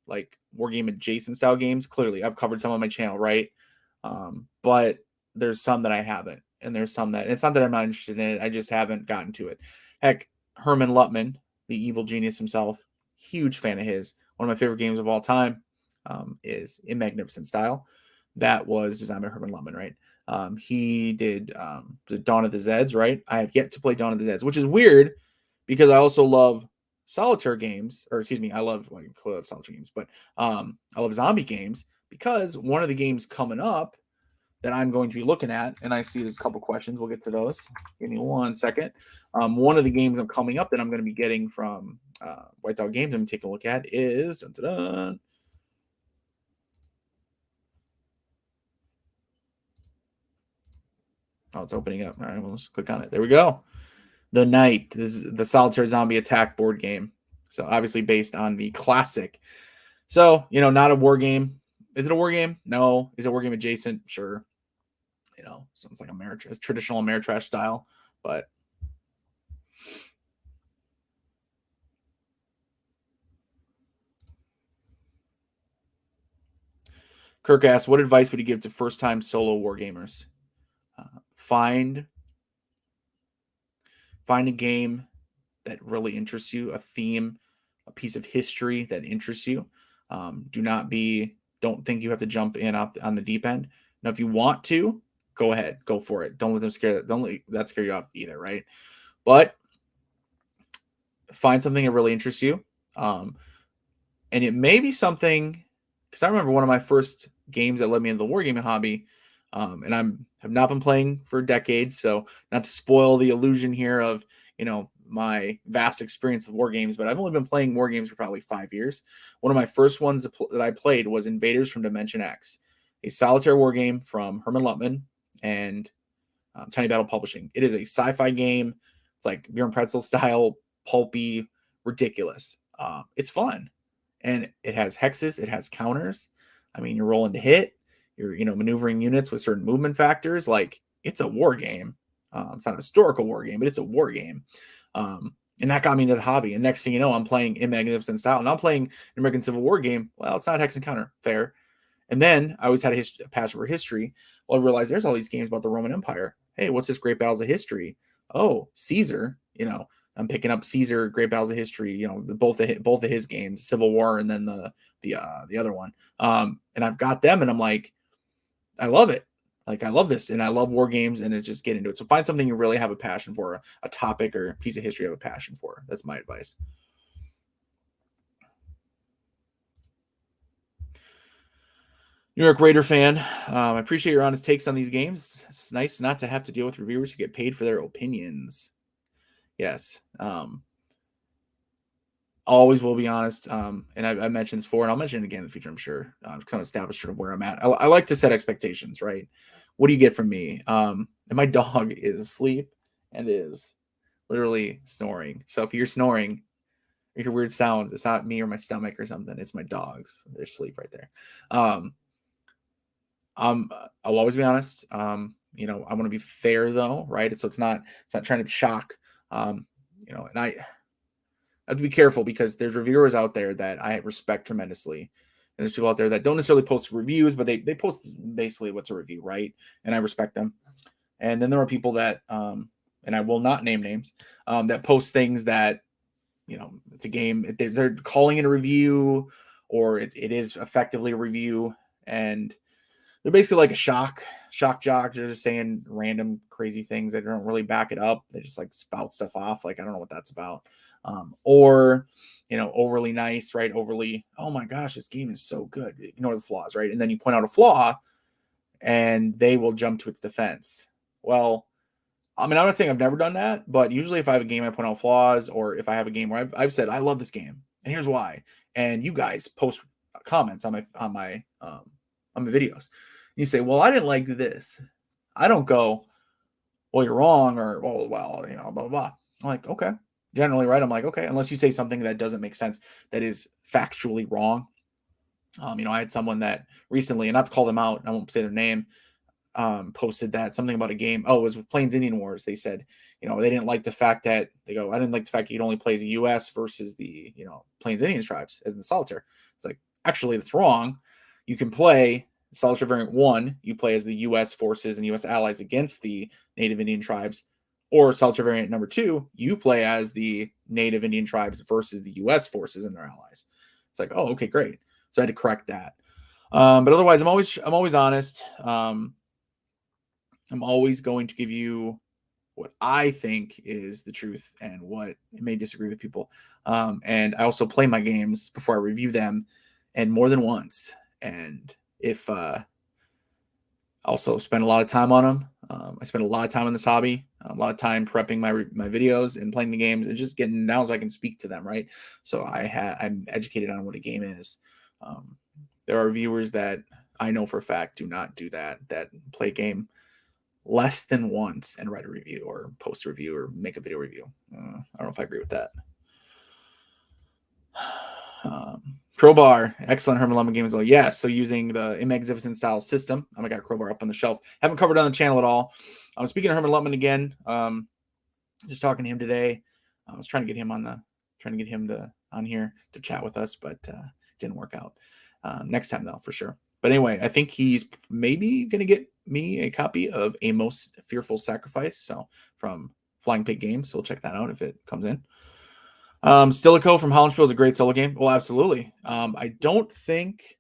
like war game adjacent style games. Clearly, I've covered some on my channel, right? But there's some that I haven't, and there's some that it's not that I'm not interested in it. I just haven't gotten to it. Heck, Herman Luttman, the evil genius himself, huge fan of his. One of my favorite games of all time is In Magnificent Style. That was designed by Herman Luttman, right? He did the Dawn of the Zeds, right? I have yet to play Dawn of the Zeds, which is weird because I also love solitaire games, or excuse me, I love solitaire games, but I love zombie games because one of the games coming up that I'm going to be looking at, and I see there's a couple questions. We'll get to those. Give me 1 second. One of the games I'm coming up that I'm going to be getting from White Dog Games, I'm going to take a look at is oh, it's opening up. All right, we'll just click on it. There we go. The Night. This is the Solitaire Zombie Attack board game. So obviously based on the classic. So, not a war game. Is it a war game? No. Is it a war game adjacent? Sure. Sounds like a traditional Ameritrash style, but Kirk asks, what advice would you give to first-time solo war gamers? Find a game that really interests you, a theme, a piece of history that interests you. Don't think you have to jump in on the deep end. Now, if you want to, go ahead, go for it. Don't let them don't let that scare you off either, right? But find something that really interests you. And it may be something, because I remember one of my first games that led me into the wargaming hobby, and have not been playing for decades, so not to spoil the illusion here of my vast experience with war games, but I've only been playing war games for probably 5 years. One of my first ones that I played was Invaders from Dimension X, a solitaire war game from Herman Luttman and Tiny Battle Publishing. It is a sci-fi game. It's like Beer and Pretzel style, pulpy, ridiculous. It's fun, and it has hexes. It has counters. I mean, you're rolling to hit. You're maneuvering units with certain movement factors. Like, it's a war game. It's not a historical war game, but it's a war game. And that got me into the hobby. And next thing you know, I'm playing In Magnificent Style. And I'm playing an American Civil War game. Well, it's not hex and counter. Fair. And then I always had a passion for history. Well, I realized there's all these games about the Roman Empire. Hey, what's this Great Battles of History? Oh, Caesar. I'm picking up Caesar, Great Battles of History. Both of his games, Civil War, and then the other one. And I've got them, and I'm like, I love it. Like, I love this, and I love war games, and it's just get into it. So find something you really have a passion for, a topic or a piece of history you have a passion for. That's my advice. New York Raider fan, I appreciate your honest takes on these games. It's nice not to have to deal with reviewers who get paid for their opinions. Yes. Always will be honest. And I mentioned this before, and I'll mention it again in the future, I'm sure. Kind of establish sort of where I'm at. I like to set expectations, right? What do you get from me? And my dog is asleep and is literally snoring. So if you're snoring, you hear weird sounds, it's not me or my stomach or something. It's my dogs. They're asleep right there. I'll always be honest. I want to be fair though, right? So it's not trying to shock. And I have to be careful because there's reviewers out there that I respect tremendously. And there's people out there that don't necessarily post reviews, but they post basically what's a review, right? And I respect them. And then there are people that, and I will not name names, that post things that, it's a game. They're calling it a review, or it is effectively a review. And they're basically like a shock jock. They're just saying random crazy things that don't really back it up. They just like spout stuff off. Like, I don't know what that's about. or overly nice, right? Overly, oh my gosh, this game is so good. Ignore the flaws, right? And then you point out a flaw, and they will jump to its defense. Well, I mean, I'm not saying I've never done that, but usually if I have a game I point out flaws, or if I have a game where I've said I love this game and here's why, and you guys post comments on my videos, you say, well, I didn't like this. I don't go, well, you're wrong, or well, blah blah blah. I'm like, okay, generally right. I'm like, okay, unless you say something that doesn't make sense, that is factually wrong. I had someone that recently, and not to call them out, I won't say their name, posted that something about a game. Oh, it was with Plains Indian Wars. They said, they didn't like the fact that I didn't like the fact that you can only play as the U.S. versus the, Plains Indian tribes as in the Solitaire. It's like, actually, that's wrong. You can play Solitaire Variant 1, you play as the U.S. forces and U.S. allies against the Native Indian tribes, or Solitaire Variant number 2, you play as the Native Indian tribes versus the U.S. forces and their allies. It's like, oh, okay, great. So I had to correct that. But otherwise, I'm always honest. I'm always going to give you what I think is the truth and what may disagree with people. And I also play my games before I review them, and more than once. And if also spend a lot of time on them. I spend a lot of time on this hobby, a lot of time prepping my videos and playing the games and just getting down so I can speak to them, right? So I'm educated on what a game is. There are viewers that I know for a fact do not do that play a game less than once and write a review or post a review or make a video review. I don't know if I agree with that. Crowbar, excellent Herman Lemon game as well. Yes, so using the Magnificent style system. I got Crowbar up on the shelf. Haven't covered it on the channel at all. Speaking of Herman Lemon again, just talking to him today. I was trying to get him on here to chat with us, but didn't work out. Next time though, for sure. But anyway, I think he's maybe going to get me a copy of A Most Fearful Sacrifice, so from Flying Pig Games. So we'll check that out if it comes in. Stilicho from Hollandspiel is a great solo game. Well, absolutely. I don't think,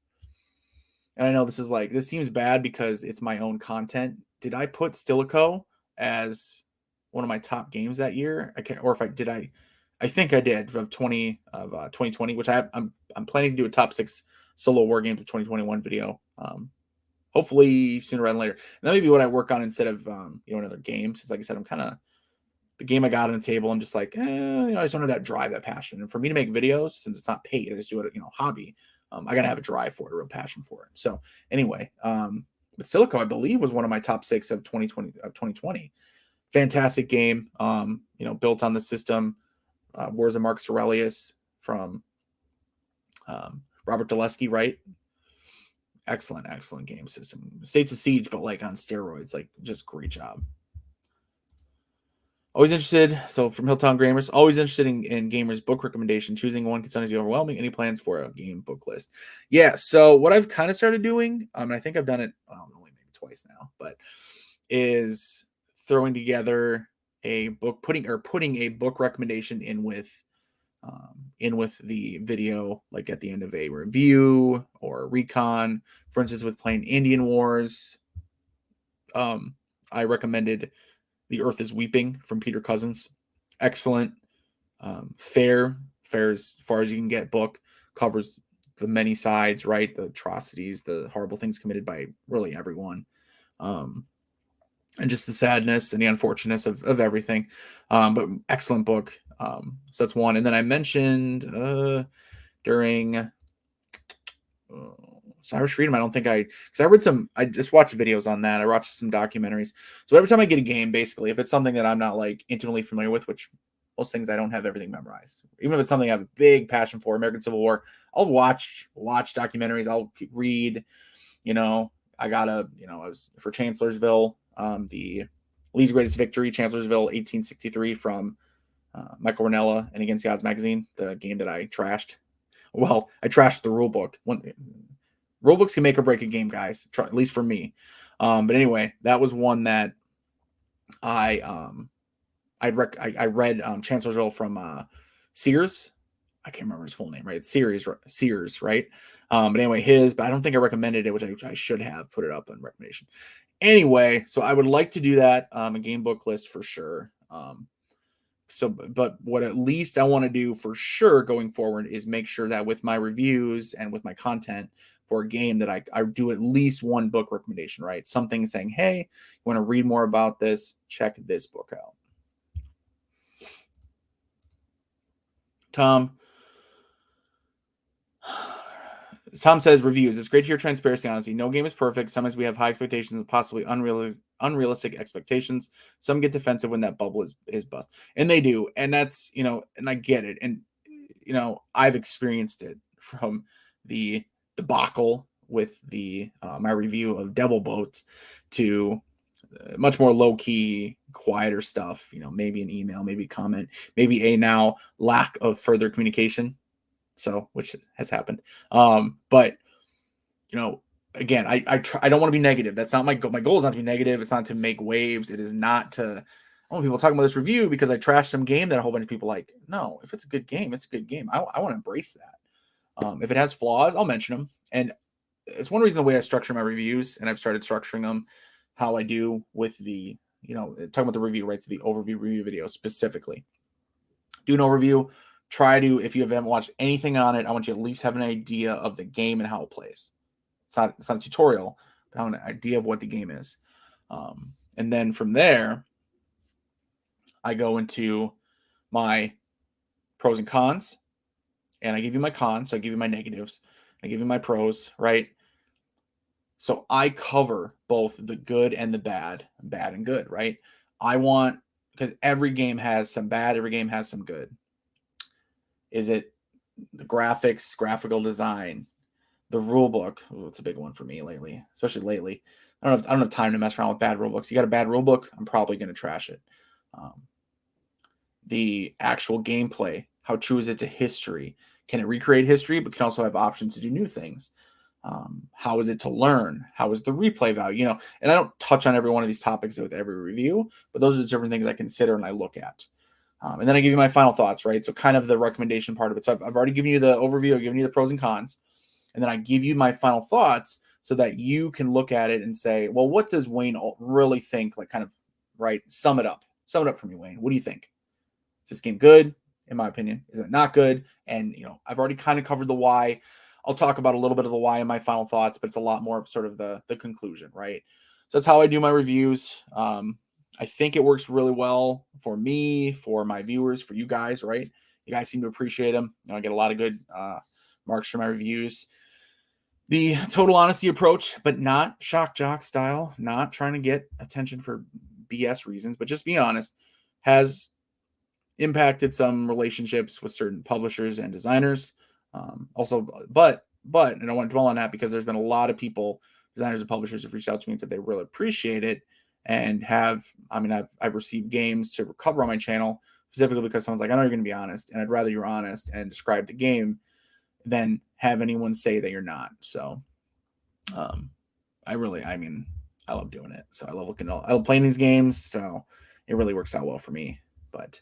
and I know this seems bad because it's my own content. Did I put Stilicho as one of my top games that year? I can't, or if I did, I think I did of 2020, which I'm planning to do a top 6 solo war games of 2021 video. Hopefully sooner rather than later. And that may be what I work on instead of another game. Since like I said, I'm kind of the game I got on the table. I'm just like, I just don't have that drive, that passion. And for me to make videos, since it's not paid, I just do it, hobby. I gotta have a drive for it, a real passion for it. So anyway, but Stilicho, I believe, was one of my top 6 of 2020. Fantastic game. Built on the system. Wars of Marcus Aurelius from Robert Dulesky, right? Excellent game system. States of Siege, but like on steroids, like just great job. Always interested. So from Hilltown Gamers, always interested in gamers' book recommendation. Choosing one can sometimes be overwhelming. Any plans for a game book list? Yeah. So what I've kind of started doing, I think I've done it only maybe twice now, but is throwing together a book, putting a book recommendation in with the video, like at the end of a review or recon. For instance, with playing Indian Wars, I recommended The Earth is Weeping from Peter Cousins. Excellent. Fair as far as you can get book. Covers the many sides, right? The atrocities, the horrible things committed by really everyone. And just the sadness and the unfortunateness of everything. But excellent book. So that's one. And then I mentioned during Irish Freedom, I don't think because I just watched videos on that. I watched some documentaries. So every time I get a game, basically, if it's something that I'm not like intimately familiar with, which most things I don't have everything memorized. Even if it's something I have a big passion for, American Civil War, I'll watch documentaries. I'll read, I was for Chancellorsville, the Lee's Greatest Victory, Chancellorsville, 1863 from Michael Ranella and Against the Odds magazine, the game that I trashed. Well, I trashed the rule book. Rule books can make or break a game, guys, at least for me. But anyway, that was one that I read Chancellorsville from Sears. I can't remember his full name, right? It's Sears, right? But anyway, but I don't think I recommended it, which I should have put it up on recommendation. Anyway, so I would like to do that, a game book list for sure. So, but what at least I want to do for sure going forward is make sure that with my reviews and with my content for a game that I do at least one book recommendation, right? Something saying, hey, you want to read more about this? Check this book out. Tom says reviews. It's great to hear transparency, honesty. No game is perfect. Sometimes we have high expectations and possibly unrealistic expectations. Some get defensive when that bubble is bust. And they do. And that's, and I get it. And, I've experienced it from the debacle with the my review of Devil Boats to much more low-key, quieter stuff, maybe an email, maybe a comment, maybe a now lack of further communication. So, which has happened. But again, I don't want to be negative. That's not my goal. My goal is not to be negative. It's not to make waves. It is not to, people talking about this review because I trashed some game that a whole bunch of people like. No, if it's a good game, it's a good game. I want to embrace that. If it has flaws, I'll mention them. And it's one reason the way I structure my reviews, and I've started structuring them how I do with the, talking about the review, right? To the overview review video specifically. Do an overview. Try to, if you haven't watched anything on it, I want you to at least have an idea of the game and how it plays. It's not a tutorial, but I have an idea of what the game is. And then from there, I go into my pros and cons, and I give you my cons. So I give you my negatives. I give you my pros, right? So I cover both the good and the bad and good, right? Because every game has some bad, every game has some good. Is it the graphics, graphical design, the rule book? Oh, it's a big one for me lately, especially lately. I don't have time to mess around with bad rule books. You got a bad rule book, I'm probably going to trash it. The actual gameplay, how true is it to history? Can it recreate history, but can also have options to do new things? How is it to learn? How is the replay value? And I don't touch on every one of these topics with every review, but those are the different things I consider and I look at. And then I give you my final thoughts, right? So kind of the recommendation part of it. So I've already given you the overview. I've given you the pros and cons. And then I give you my final thoughts so that you can look at it and say, well, what does Wayne really think? Like kind of, right? Sum it up. Sum it up for me, Wayne. What do you think? Is this game good? In my opinion. Is it not good? And, I've already kind of covered the why. I'll talk about a little bit of the why in my final thoughts, but it's a lot more of sort of the conclusion, right? So that's how I do my reviews. I think it works really well for me, for my viewers, for you guys, right? You guys seem to appreciate them. I get a lot of good marks for my reviews. The total honesty approach, but not shock jock style, not trying to get attention for BS reasons, but just being honest, has impacted some relationships with certain publishers and designers. Also, but and I want to dwell on that because there's been a lot of people, designers and publishers, have reached out to me and said they really appreciate it. And I've received games to recover on my channel specifically because someone's like, I know you're going to be honest, and I'd rather you're honest and describe the game than have anyone say that you're not. So, I love doing it. So I love playing these games. So it really works out well for me. But,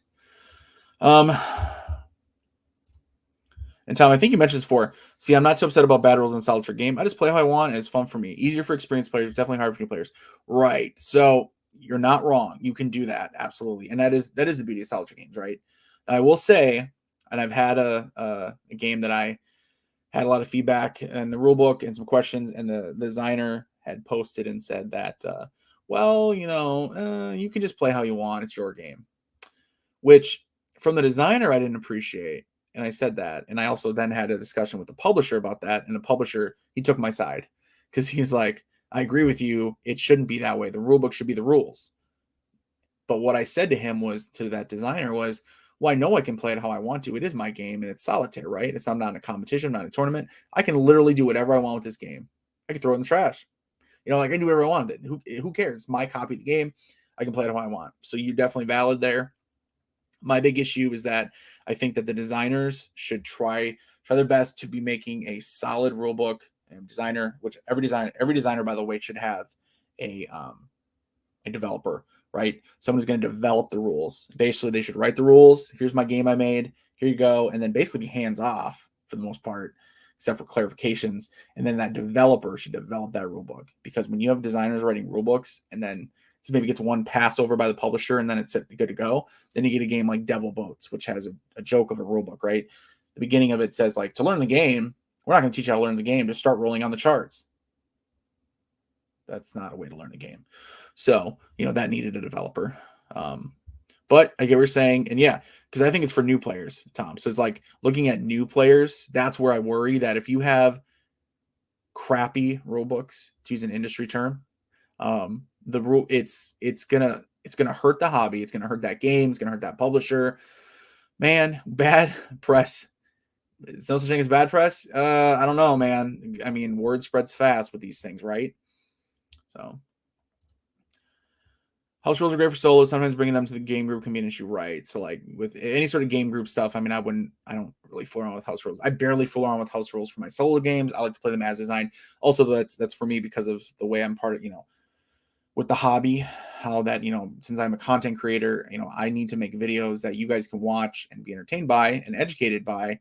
and Tom, I think you mentioned this before. See, I'm not too upset about bad rules in a solitaire game. I just play how I want, and it's fun for me. Easier for experienced players, definitely harder for new players. Right. So you're not wrong. You can do that, absolutely. And that is the beauty of solitaire games, right? I will say, and I've had a game that I had a lot of feedback in the rule book and some questions, and the designer had posted and said that, you can just play how you want. It's your game. Which, from the designer, I didn't appreciate. And I said that. And I also then had a discussion with the publisher about that. And the publisher, he took my side because he's like, I agree with you. It shouldn't be that way. The rule book should be the rules. But what I said to him to that designer was, well, I know I can play it how I want to. It is my game and it's solitaire, right? I'm not in a competition, I'm not in a tournament. I can literally do whatever I want with this game. I can throw it in the trash. I can do whatever I want with it. Who cares? It's my copy of the game. I can play it how I want. So you're definitely valid there. My big issue is that I think that the designers should try their best to be making a solid rule book and designer, which every designer, by the way, should have a developer, right? Someone who's going to develop the rules. Basically, they should write the rules. Here's my game I made. Here you go. And then basically be hands off for the most part, except for clarifications. And then that developer should develop that rule book. Because when you have designers writing rule books and then So maybe it gets one pass over by the publisher and then it's good to go. Then you get a game like Devil Boats, which has a joke of a rule book, right? The beginning of it says, like, to learn the game, we're not going to teach you how to learn the game. Just start rolling on the charts. That's not a way to learn a game. So, that needed a developer. But I get what you're saying. And yeah, because I think it's for new players, Tom. So it's like looking at new players. That's where I worry that if you have crappy rule books, to use an industry term, the rule it's gonna hurt the hobby. It's gonna hurt that game. It's gonna hurt that publisher. Man, bad press. It's no such thing as bad press. I don't know, man. I mean, word spreads fast with these things, right? So house rules are great for solo. Sometimes bringing them to the game group can be an issue, right? So like with any sort of game group stuff, I mean, I don't really fool around with house rules. I barely fool around with house rules for my solo games. I like to play them as designed. Also, that's for me because of the way I'm part of, with the hobby, how that, since I'm a content creator, I need to make videos that you guys can watch and be entertained by and educated by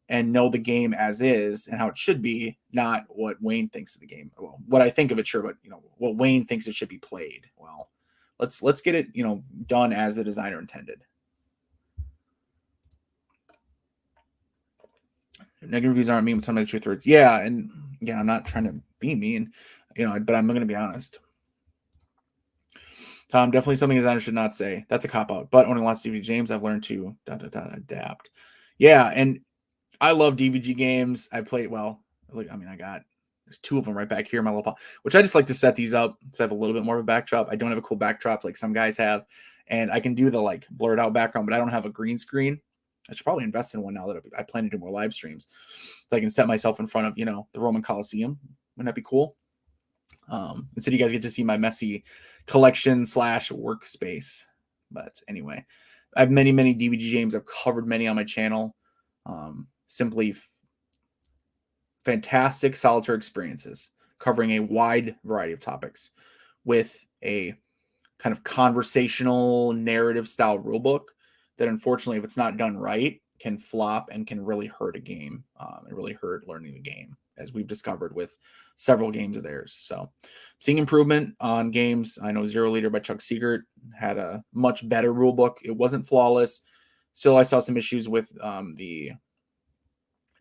and know the game as is and how it should be, not what Wayne thinks of the game. Well, what I think of it, sure, but what Wayne thinks it should be played. Well, let's get it, done as the designer intended. Negative reviews aren't mean, but sometimes truth hurts. Yeah, and again, I'm not trying to be mean, but I'm going to be honest. Tom, definitely something a designer should not say. That's a cop-out. But owning lots of DVD games, I've learned to adapt. Yeah, and I love DVG games. I played, there's two of them right back here in my little pot, which I just like to set these up to have a little bit more of a backdrop. I don't have a cool backdrop like some guys have, and I can do the like blurred out background, but I don't have a green screen. I should probably invest in one now that I plan to do more live streams. So I can set myself in front of, the Roman Coliseum. Wouldn't that be cool? Instead, you guys get to see my messy collection / workspace. But anyway, I have many, many DVD games. I've covered many on my channel. Simply fantastic solitaire experiences covering a wide variety of topics with a kind of conversational narrative style rulebook that, unfortunately, if it's not done right, can flop and can really hurt a game and really hurt learning the game, as we've discovered with several games of theirs. So seeing improvement on games. I know Zero Leader by Chuck Siegert had a much better rule book. It wasn't flawless. Still, I saw some issues with the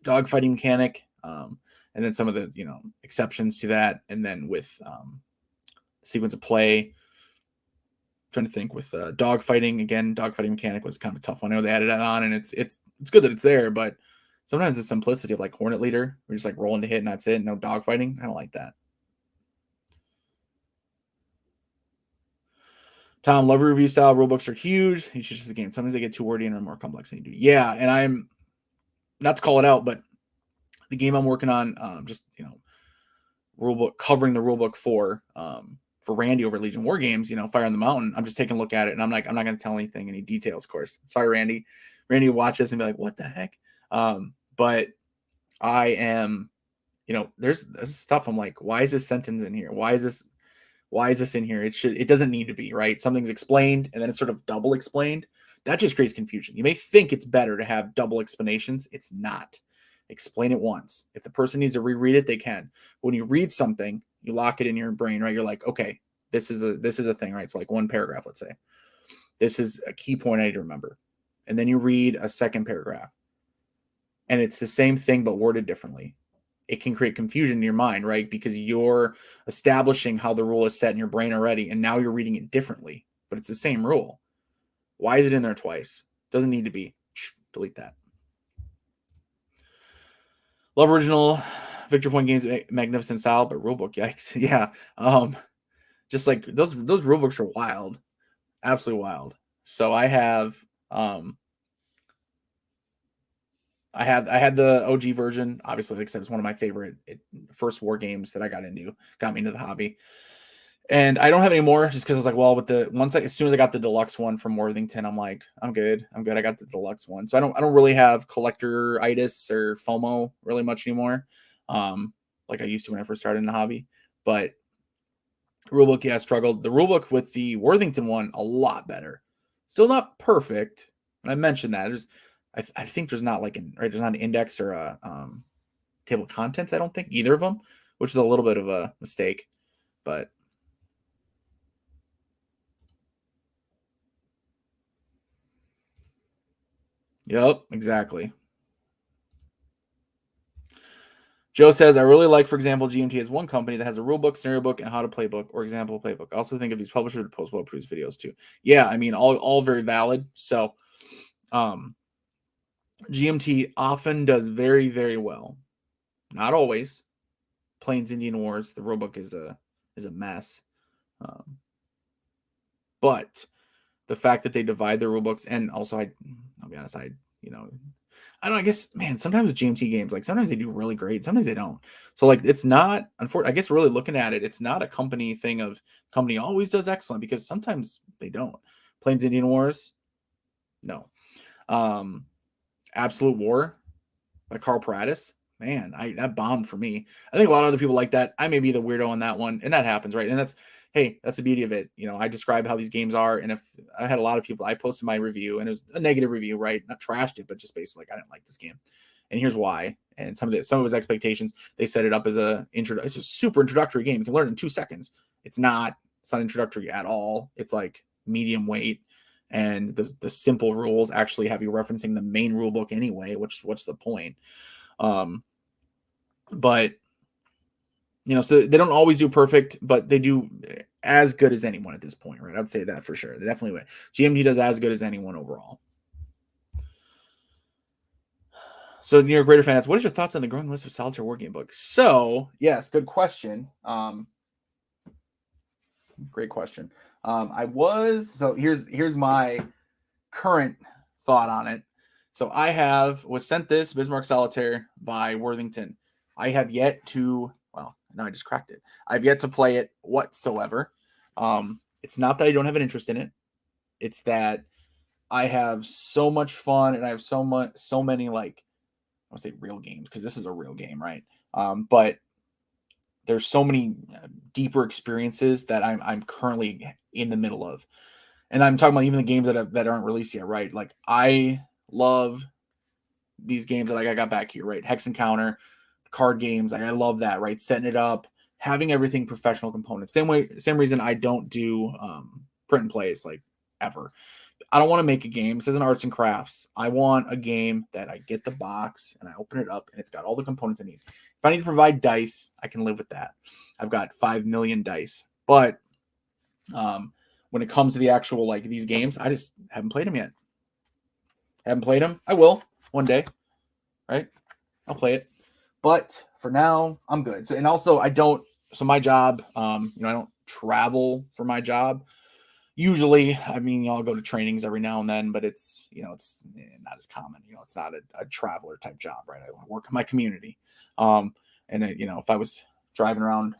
dogfighting mechanic, and then some of the exceptions to that, and then with sequence of play. Trying to think with dogfighting again. Dogfighting mechanic was kind of a tough one. I know they added that on, and it's good that it's there, but sometimes the simplicity of like Hornet Leader, we're just like rolling to hit and that's it. No dogfighting. I don't like that. Tom, love review style rulebooks are huge. You should just the game. Sometimes they get too wordy and are more complex than you do. Yeah, and I'm not to call it out, but the game I'm working on, rulebook covering the rulebook for Randy over at Legion Wargames, Fire on the Mountain. I'm just taking a look at it, and I'm like, I'm not going to tell anything, any details, of course. Sorry, Randy. Randy will watch this and be like, what the heck? But I am, there's stuff. I'm like, why is this sentence in here? Why is this in here? It doesn't need to be, right? Something's explained and then it's sort of double explained. That just creates confusion. You may think it's better to have double explanations. It's not. Explain it once. If the person needs to reread it, they can. When you read something, you lock it in your brain, right? You're like, okay, this is a thing, right? It's like one paragraph, let's say. This is a key point I need to remember. And then you read a second paragraph. And it's the same thing, but worded differently. It can create confusion in your mind, right? Because you're establishing how the rule is set in your brain already, and now you're reading it differently, but it's the same rule. Why is it in there twice? Doesn't need to be. Delete that. Love original Victor Point Games, magnificent style, but rulebook, yikes. Yeah. Just like those rulebooks are wild. Absolutely wild. So I have I had the OG version, obviously, like I said, it's one of my favorite first war games that I got me into the hobby. And I don't have any more just because it's like, well, as soon as I got the deluxe one from Worthington, I'm like, I'm good. I got the deluxe one. So I don't really have collector-itis or FOMO really much anymore. Like I used to when I first started in the hobby. But rulebook, yeah, I struggled. The rulebook with the Worthington one, a lot better. Still not perfect. And I mentioned that. I think there's not there's not an index or a table of contents. I don't think either of them, which is a little bit of a mistake. But Yep, exactly. Joe says, I really like, for example, GMT as one company that has a rule book, scenario book, and how to play book or example playbook. I also think of these publishers to post well-produced videos too. Yeah, I mean, all very valid. So GMT often does very, very well. Not always. Plains Indian Wars, the rule book is a mess. But the fact that they divide their rule books, and also I'll be honest, I don't know, I guess, man, sometimes with GMT games, like sometimes they do really great, sometimes they don't. So like it's not, unfortunately, I guess really looking at it, it's not a company thing of company always does excellent, because sometimes they don't. Plains Indian Wars, no. Absolute War by Carl Paradis, man, that bombed for me. I think a lot of other people like that. I may be the weirdo on that one, and that happens, right? And that's the beauty of it. I describe how these games are, and if I had a lot of people, I posted my review, and it was a negative review, right? Not trashed it, but just basically like I didn't like this game, and here's why. And some of his expectations, they set it up as it's a super introductory game. You can learn it in 2 seconds. It's not introductory at all. It's like medium weight. And the simple rules actually have you referencing the main rule book anyway, what's the point? But so they don't always do perfect, but they do as good as anyone at this point, right? I'd say that for sure. They definitely would. GMT does as good as anyone overall. So New York Raider fans, what is your thoughts on the growing list of Solitaire Wargame books? So yes, good question. Great question. Here's my current thought on it. So I was sent this Bismarck Solitaire by Worthington. I have yet to, well, no, I just cracked it. I've yet to play it whatsoever. It's not that I don't have an interest in it. It's that I have so much fun, and I have so many, like, I want to say real games, because this is a real game, right? But there's so many deeper experiences that I'm currently in the middle of. And I'm talking about even the games that aren't released yet, right? Like, I love these games that I got back here, right? Hex Encounter, card games. Like, I love that, right? Setting it up, having everything professional components. Same reason I don't do print and plays, like, ever. I don't want to make a game. This isn't arts and crafts. I want a game that I get the box and I open it up and it's got all the components I need. If I need to provide dice, I can live with that. I've got 5 million dice. But when it comes to the actual, like, these games, I just haven't played them yet. Haven't played them. I will one day, right? I'll play it. But for now, I'm good. So, and also my job, I don't travel for my job. Usually, I mean, I'll go to trainings every now and then, but it's not as common. It's not a traveler type job, right? I work in my community. And if I was driving around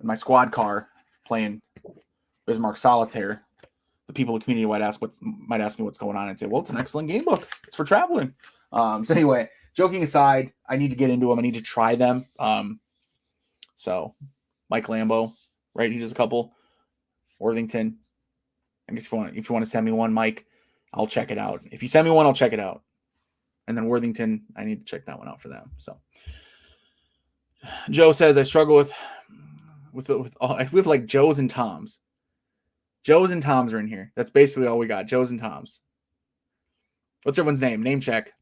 in my squad car playing Bismarck Solitaire, the people in the community might ask me what's going on, and say, well, it's an excellent game book. It's for traveling. So anyway, joking aside, I need to get into them. I need to try them. So Mike Lambo, right? He does a couple. Worthington. I guess if you want to send me one, Mike, I'll check it out. If you send me one, I'll check it out. And then Worthington, I need to check that one out for them. So Joe says, I struggle with like Joes and Toms. Joes and Toms are in here. That's basically all we got. Joes and Toms. What's everyone's name? Name check.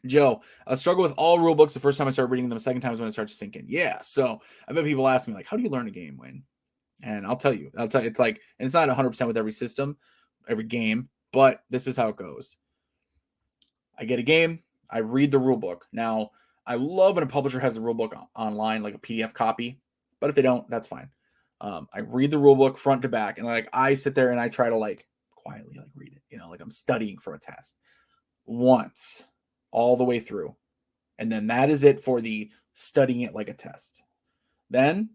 Joe, I struggle with all rule books the first time I started reading them. The second time is when it starts to sink in. Yeah. So I've had people ask me, like, how do you learn a game, Wayne? And I'll tell you, it's like, and it's not 100% with every system, every game, but this is how it goes. I get a game, I read the rule book. Now, I love when a publisher has the rule book online, like a PDF copy, but if they don't, that's fine. I read the rule book front to back, and like I sit there and I try to, like, quietly, like, read it, like I'm studying for a test once all the way through. And then that is it for the studying it like a test. Then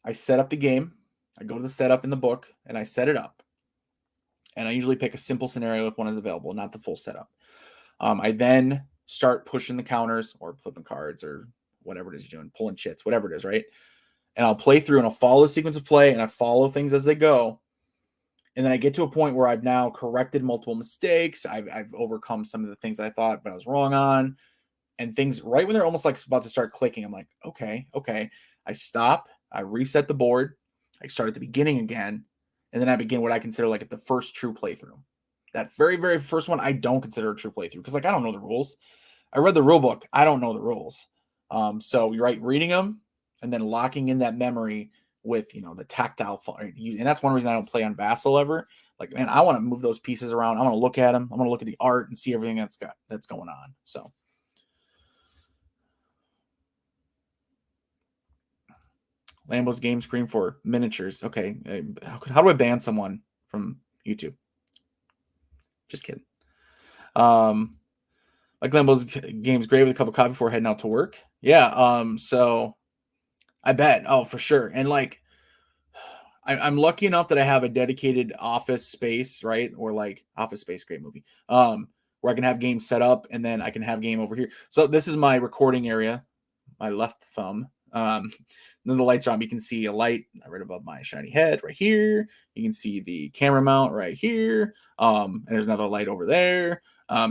I set up the game. I go to the setup in the book and I set it up. And I usually pick a simple scenario if one is available, not the full setup. I then start pushing the counters or flipping cards or whatever it is you're doing, pulling chits, whatever it is, right? And I'll play through and I'll follow the sequence of play and I follow things as they go. And then I get to a point where I've now corrected multiple mistakes. I've overcome some of the things that I thought but I was wrong on. And things right when they're almost like about to start clicking, I'm like, okay. I stop. I reset the board. I start at the beginning again, and then I begin what I consider like at the first true playthrough. That very, very first one, I don't consider a true playthrough because, like, I don't know the rules. I read the rule book. I don't know the rules. So you're right, reading them and then locking in that memory with, the tactile, and that's one reason I don't play on Vassal ever. Like, man, I want to move those pieces around. I want to look at them. I want to look at the art and see everything that's going on. So. Lambo's game screen for miniatures. Okay. How do I ban someone from YouTube? Just kidding. Like Lambo's game's great with a cup of coffee before heading out to work. Yeah. So I bet. Oh, for sure. And like, I'm lucky enough that I have a dedicated office space, right? Or like Office Space, great movie. Where I can have games set up and then I can have game over here. So this is my recording area, my left thumb. Then the lights are on. You can see a light right above my shiny head right here. You can see the camera mount right here. And there's another light over there.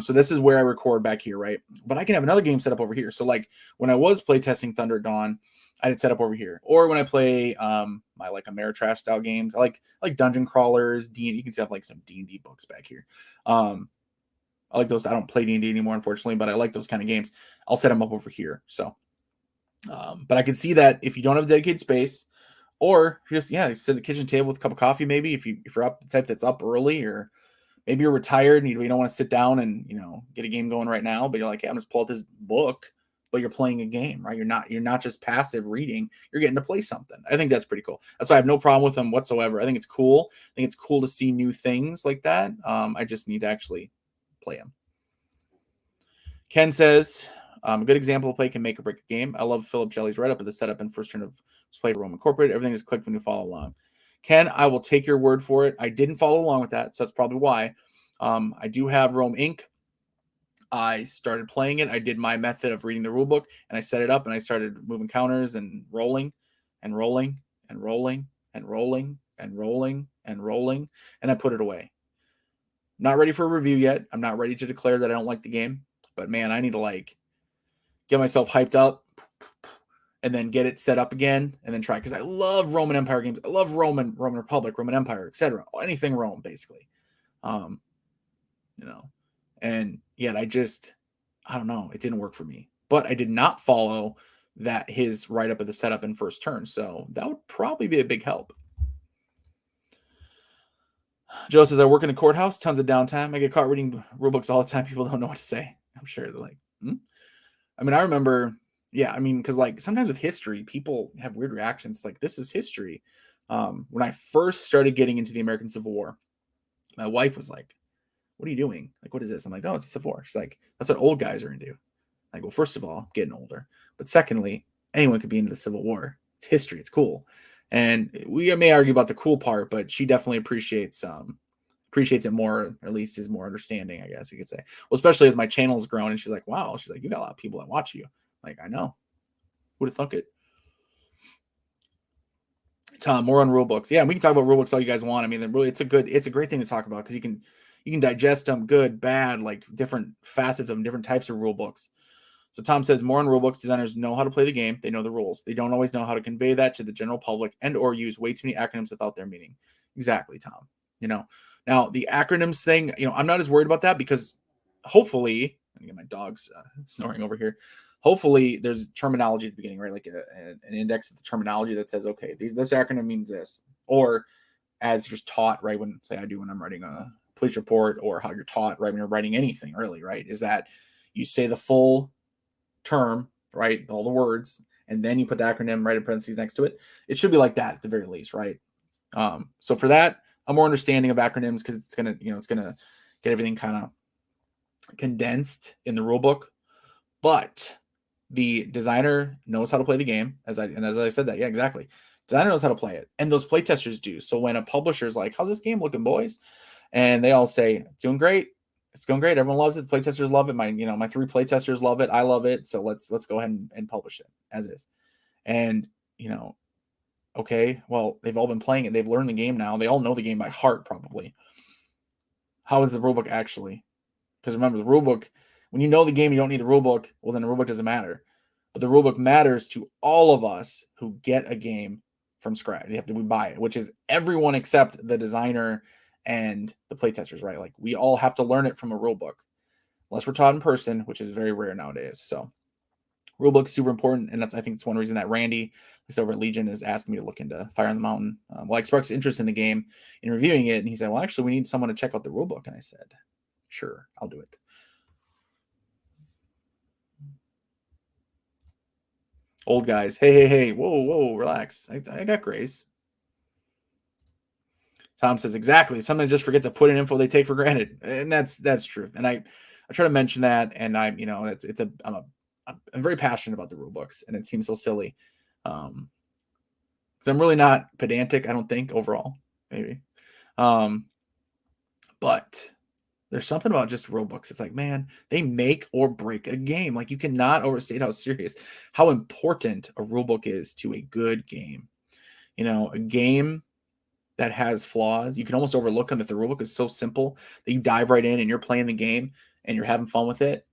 So this is where I record back here, right? But I can have another game set up over here. So like when I was playtesting Thunder Dawn, I had set up over here. Or when I play my like Ameritrash style games, I like dungeon crawlers, D. You can see I have like some D&D books back here. I like those. I don't play D&D anymore, unfortunately, but I like those kind of games. I'll set them up over here. So. But I can see that if you don't have dedicated space, or if you just sit at the kitchen table with a cup of coffee, maybe if you're up the type that's up early, or maybe you're retired and you don't want to sit down and get a game going right now, but you're like, hey, I'm just pull out this book, but you're playing a game, right? You're not just passive reading, you're getting to play something. I think that's pretty cool. That's why I have no problem with them whatsoever. I think it's cool. I think it's cool to see new things like that. I just need to actually play them. Ken says, a good example of play can make or break a game. I love Philip Shelley's write-up of the setup and first turn of play for Rome Incorporated. Everything is clicked when you follow along. Ken, I will take your word for it. I didn't follow along with that, so that's probably why. I do have Rome Inc. I started playing it. I did my method of reading the rulebook, and I set it up, and I started moving counters and rolling and rolling and rolling and rolling and rolling and rolling, and I put it away. Not ready for a review yet. I'm not ready to declare that I don't like the game, but man, I need to get myself hyped up and then get it set up again and then try, because I love Roman Empire games. I love Roman Republic, Roman Empire, etc. Anything Rome, basically. And yet I don't know. It didn't work for me. But I did not follow his write-up of the setup in first turn. So that would probably be a big help. Joe says, I work in the courthouse, tons of downtime. I get caught reading rulebooks all the time. People don't know what to say. I'm sure they're like, I mean, I remember, because sometimes with history, people have weird reactions. Like, this is history. When I first started getting into the American Civil War, my wife was like, what are you doing? Like, what is this? I'm like, oh, it's a Civil War. She's like, that's what old guys are into. Like, well, first of all, I'm getting older. But secondly, anyone could be into the Civil War. It's history. It's cool. And we may argue about the cool part, but she definitely appreciates it more, or at least is more understanding, I guess you could say. Well, especially as my channel has grown, and she's like, wow, she's like, you got a lot of people that watch you. Like, I know. Who'd have thunk it? Tom, more on rule books. Yeah, we can talk about rule books all you guys want. I mean, really, it's a great thing to talk about because you can digest them, good, bad, like different facets of them, different types of rule books. So Tom says, more on rule books. Designers know how to play the game. They know the rules. They don't always know how to convey that to the general public and or use way too many acronyms without their meaning. Exactly, Tom. Now the acronyms thing, I'm not as worried about that because hopefully, I get my dog's snoring over here. Hopefully there's terminology at the beginning, right? Like an index of the terminology that says, okay, this acronym means this. Or as you're taught, right? When I'm writing a police report, or how you're taught, right? When you're writing anything really, right? Is that you say the full term, right? All the words, and then you put the acronym right in parentheses next to it. It should be like that at the very least, right? So for that, I'm more understanding of acronyms because it's gonna get everything kind of condensed in the rule book. But the designer knows how to play the game, as I said that, yeah, exactly. Designer knows how to play it, and those play testers do. So when a publisher's like, "How's this game looking, boys?" and they all say, "Doing great. It's going great. Everyone loves it. The playtesters love it. My 3 playtesters love it. I love it. So let's go ahead and publish it as is." And okay, well, they've all been playing it. They've learned the game now. They all know the game by heart, probably. How is the rulebook actually? Because remember, the rulebook, when you know the game, you don't need the rulebook. Well, then the rulebook doesn't matter. But the rulebook matters to all of us who get a game from scratch. We buy it, which is everyone except the designer and the playtesters, right? Like we all have to learn it from a rule book, unless we're taught in person, which is very rare nowadays. So rule book's super important, and I think it's one reason that Randy, who's over at Legion, is asking me to look into Fire on the Mountain. Well, I expressed interest in the game in reviewing it, and he said, well, actually, we need someone to check out the rule book. And I said, sure, I'll do it. Old guys, hey, whoa, relax. I got grace. Tom says, exactly. Sometimes just forget to put in info they take for granted, and that's true. And I try to mention that, and I'm very passionate about the rule books, and it seems so silly. Because I'm really not pedantic, I don't think, overall, maybe. But there's something about just rule books. It's like, man, they make or break a game. Like you cannot overstate how important a rule book is to a good game. A game that has flaws, you can almost overlook them if the rule book is so simple that you dive right in and you're playing the game and you're having fun with it.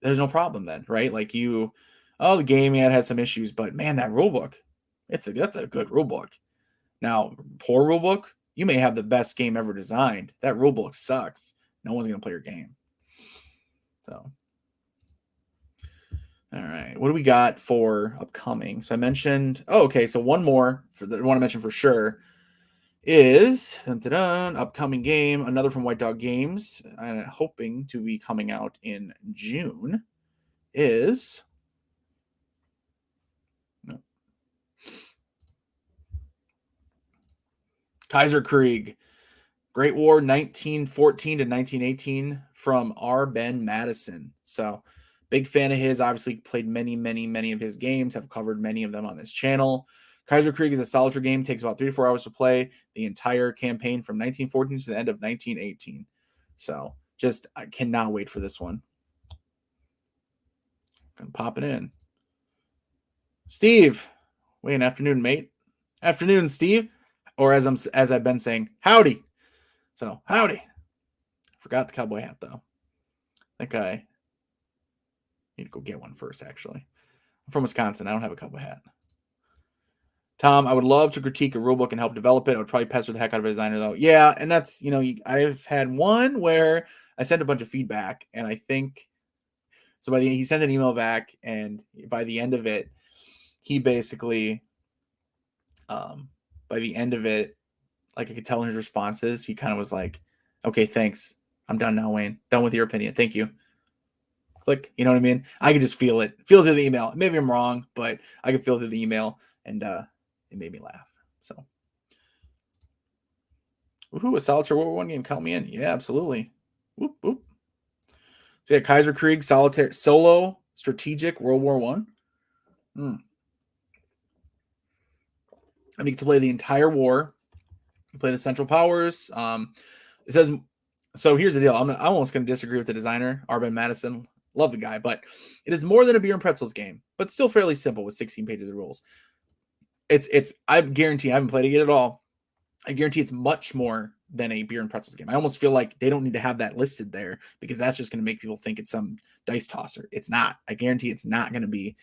There's no problem then, right? Like the game, it has some issues, but man, that rule book, that's a good rule book. Now, poor rule book, you may have the best game ever designed. That rule book sucks. No one's going to play your game. So, all right. What do we got for upcoming? So I mentioned, okay. So one more I want to mention for sure is upcoming game, another from White Dog Games, and hoping to be coming out in June is Kaiser Krieg, Great War 1914 to 1918 from R. Ben Madison. So big fan of his, obviously played many of his games, have covered many of them on this channel. Kaiser Krieg is a solitaire game, takes about 3 to 4 hours to play the entire campaign from 1914 to the end of 1918. So I cannot wait for this one. Gonna pop it in. Steve, wait, afternoon, mate. Afternoon, Steve. Or as I've been saying, howdy. So howdy. Forgot the cowboy hat though. I think I need to go get one first, actually. I'm from Wisconsin. I don't have a cowboy hat. Tom, I would love to critique a rulebook and help develop it. I would probably pester the heck out of a designer, though. Yeah, and that's, I've had one where I sent a bunch of feedback, and I think, so he sent an email back, and by the end of it, he basically, by the end of it, like I could tell in his responses, he kind of was like, okay, thanks. I'm done now, Wayne. Done with your opinion. Thank you. Click. You know what I mean? I could just feel it through the email. Maybe I'm wrong, but I could feel it through the email, and it made me laugh. So, woohoo, a Solitaire World War I game. Count me in. Yeah, absolutely. Whoop, whoop. So, yeah, Kaiser Krieg, Solitaire, Solo, Strategic, World War I. I need to play the entire war. You play the Central Powers. It says, so here's the deal. I'm almost going to disagree with the designer, R. Ben Madison. Love the guy, but it is more than a beer and pretzels game, but still fairly simple with 16 pages of rules. I guarantee, I haven't played it yet at all. I guarantee it's much more than a beer and pretzels game. I almost feel like they don't need to have that listed there because that's just going to make people think it's some dice tosser. It's not. I guarantee it's not going to be.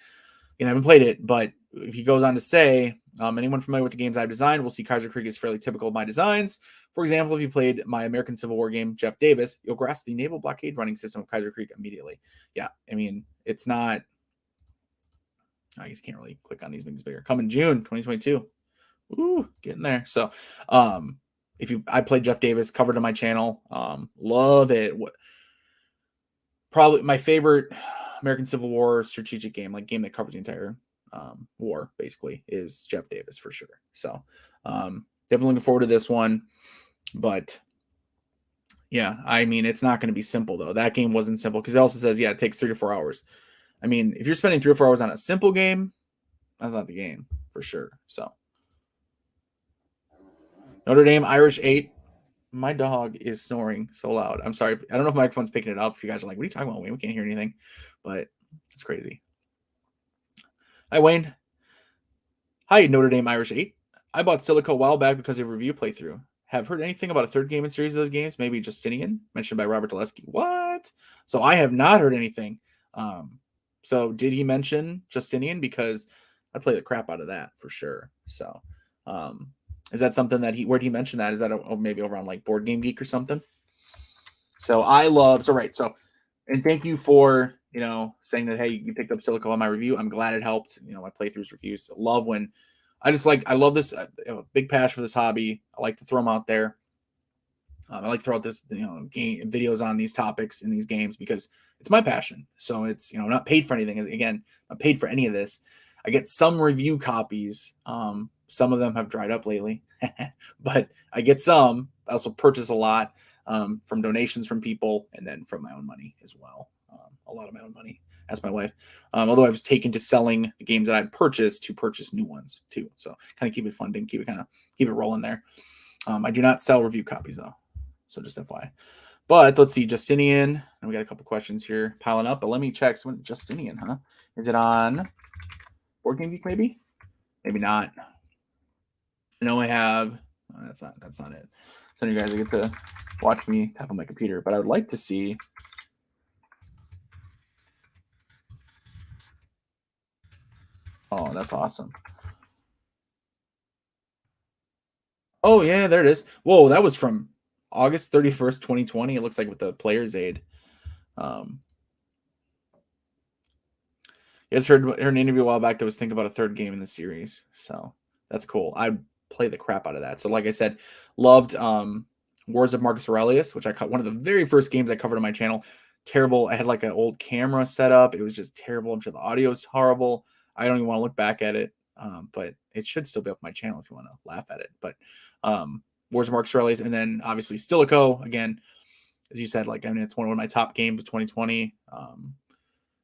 I haven't played it, but he goes on to say, anyone familiar with the games I've designed will see Kaiser Krieg is fairly typical of my designs. For example, if you played my American Civil War game, Jeff Davis, you'll grasp the naval blockade running system of Kaiser Krieg immediately. Yeah, I mean, it's not. I just can't really click on these things bigger. Coming June 2022. Ooh, getting there. So, I played Jeff Davis, covered on my channel. Love it. Probably my favorite American Civil War strategic game, like game that covers the entire war, basically, is Jeff Davis for sure. So, definitely looking forward to this one. But yeah, I mean, it's not going to be simple though. That game wasn't simple because it also says, yeah, it takes 3 to 4 hours. I mean, if you're spending 3 or 4 hours on a simple game, that's not the game for sure. So, Notre Dame Irish 8. My dog is snoring so loud. I'm sorry. I don't know if my microphone's picking it up. If you guys are like, what are you talking about, Wayne? We can't hear anything. But it's crazy. Hi, Wayne. Hi, Notre Dame Irish 8. I bought Silico a while back because of a review playthrough. Have heard anything about a third game in series of those games? Maybe Justinian, mentioned by Robert Dulesky. What? So I have not heard anything. So did he mention Justinian? Because I played the crap out of that for sure. So Is that something that where did he mention that? Is that maybe over on like Board Game Geek or something? So I love, so right. So, and thank you for, saying that, hey, you picked up Silico on my review. I'm glad it helped, my playthroughs reviews. Love when I love this, I have a big passion for this hobby. I like to throw them out there. I like to throw out this, game videos on these topics in these games because it's my passion. So it's, I'm not paid for anything. Again, I'm not paid for any of this. I get some review copies. Some of them have dried up lately, but I get some. I also purchase a lot from donations from people and then from my own money as well. A lot of my own money. That's my wife. Although I was taken to selling the games that I'd purchased to purchase new ones too. So kind of keep it funding, keep it rolling there. I do not sell review copies though. So just FYI. But let's see, Justinian. And we got a couple questions here piling up. But let me check. So Justinian, huh? Is it on Board Game Geek? Maybe. Maybe not. I know I have. Oh, that's not it. So you guys get to watch me tap on my computer. But I would like to see. Oh, that's awesome. Oh yeah, there it is. Whoa, that was from August 31st, 2020. It looks like with the player's aid. You guys heard an interview a while back that was thinking about a third game in the series. So that's cool. I'd play the crap out of that. So like I said, loved Wars of Marcus Aurelius, which I cut one of the very first games I covered on my channel. Terrible. I had like an old camera set up. It was just terrible. I'm sure the audio is horrible. I don't even want to look back at it. But it should still be up my channel if you want to laugh at it. But Wars of Marcus Aurelius, and then obviously Stilicho, again, as you said, it's one of my top games of 2020.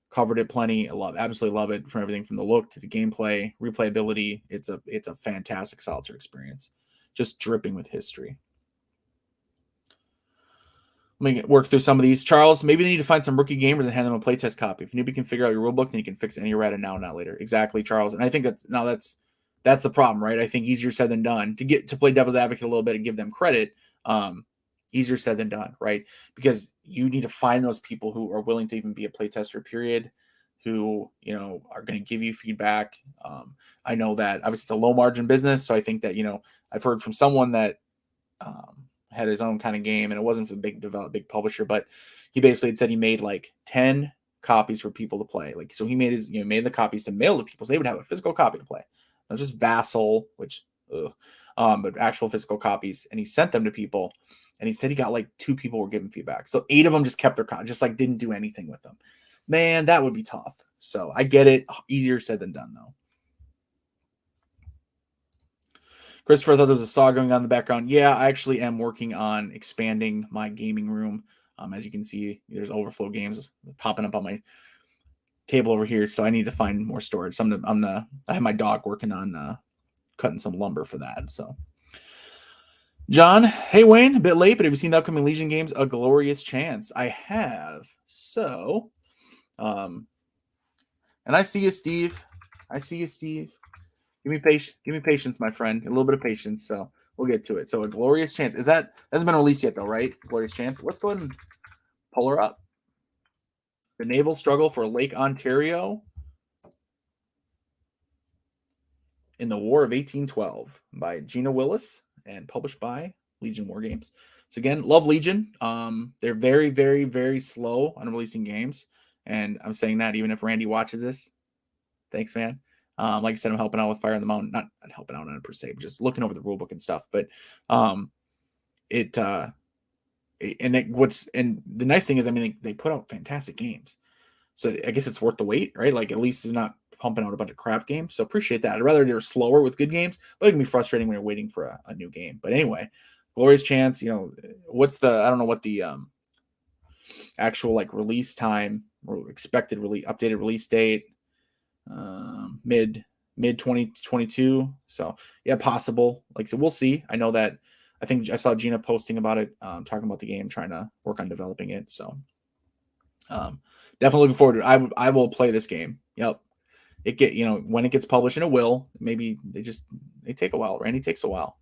Covered it plenty. I absolutely love it, from everything from the look to the gameplay, replayability. It's a fantastic solitaire experience, just dripping with history. Let me work through some of these. Charles, maybe they need to find some rookie gamers and hand them a playtest copy. If a newbie can figure out your rulebook, then you can fix any errata now, not later. Exactly, Charles. And I think that's the problem, right? I think easier said than done. To get to play devil's advocate a little bit and give them credit, easier said than done, right? Because you need to find those people who are willing to even be a playtester, period, who, are going to give you feedback. I know that obviously it's a low margin business. So I think that, I've heard from someone that had his own kind of game, and it wasn't for the big publisher, but he basically had said he made like 10 copies for people to play. Like, so he made made the copies to mail to people. So they would have a physical copy to play. Not just Vassal, which, but actual physical copies. And he sent them to people. And he said he got like 2 people were giving feedback. So 8 of them just kept their copy, just like didn't do anything with them. Man, that would be tough. So I get it. Easier said than done, though. Christopher, I thought there was a saw going on in the background. Yeah, I actually am working on expanding my gaming room. As you can see, there's overflow games popping up on my table over here. So I need to find more storage. So I have my dog working on cutting some lumber for that. So John, hey Wayne, a bit late, but have you seen the upcoming Legion games? A Glorious Chance. I have. So, and I see you, Steve. Give me patience, my friend. A little bit of patience. So we'll get to it. So A Glorious Chance. Hasn't been released yet though, right? Glorious Chance. Let's go ahead and pull her up. The Naval Struggle for Lake Ontario in the War of 1812 by Gina Willis and published by Legion Wargames. So again, love Legion. They're very, very, very slow on releasing games. And I'm saying that even if Randy watches this. Thanks, man. Like I said, I'm helping out with Fire on the Mountain. Not helping out on it per se, but just looking over the rulebook and stuff. But and the nice thing is, they put out fantastic games. So I guess it's worth the wait, right? Like at least it's not pumping out a bunch of crap games. So appreciate that. I'd rather they were slower with good games, but it can be frustrating when you're waiting for a new game. But anyway, Glorious Chance, what's I don't know what the actual like release time or expected updated release date, mid 2022. So yeah, possible. Like, so we'll see. I know that I think I saw Gina posting about it, talking about the game, trying to work on developing it. So definitely looking forward to it. I will play this game. Yep. When it gets published, and it will, maybe they take a while. Randy takes a while.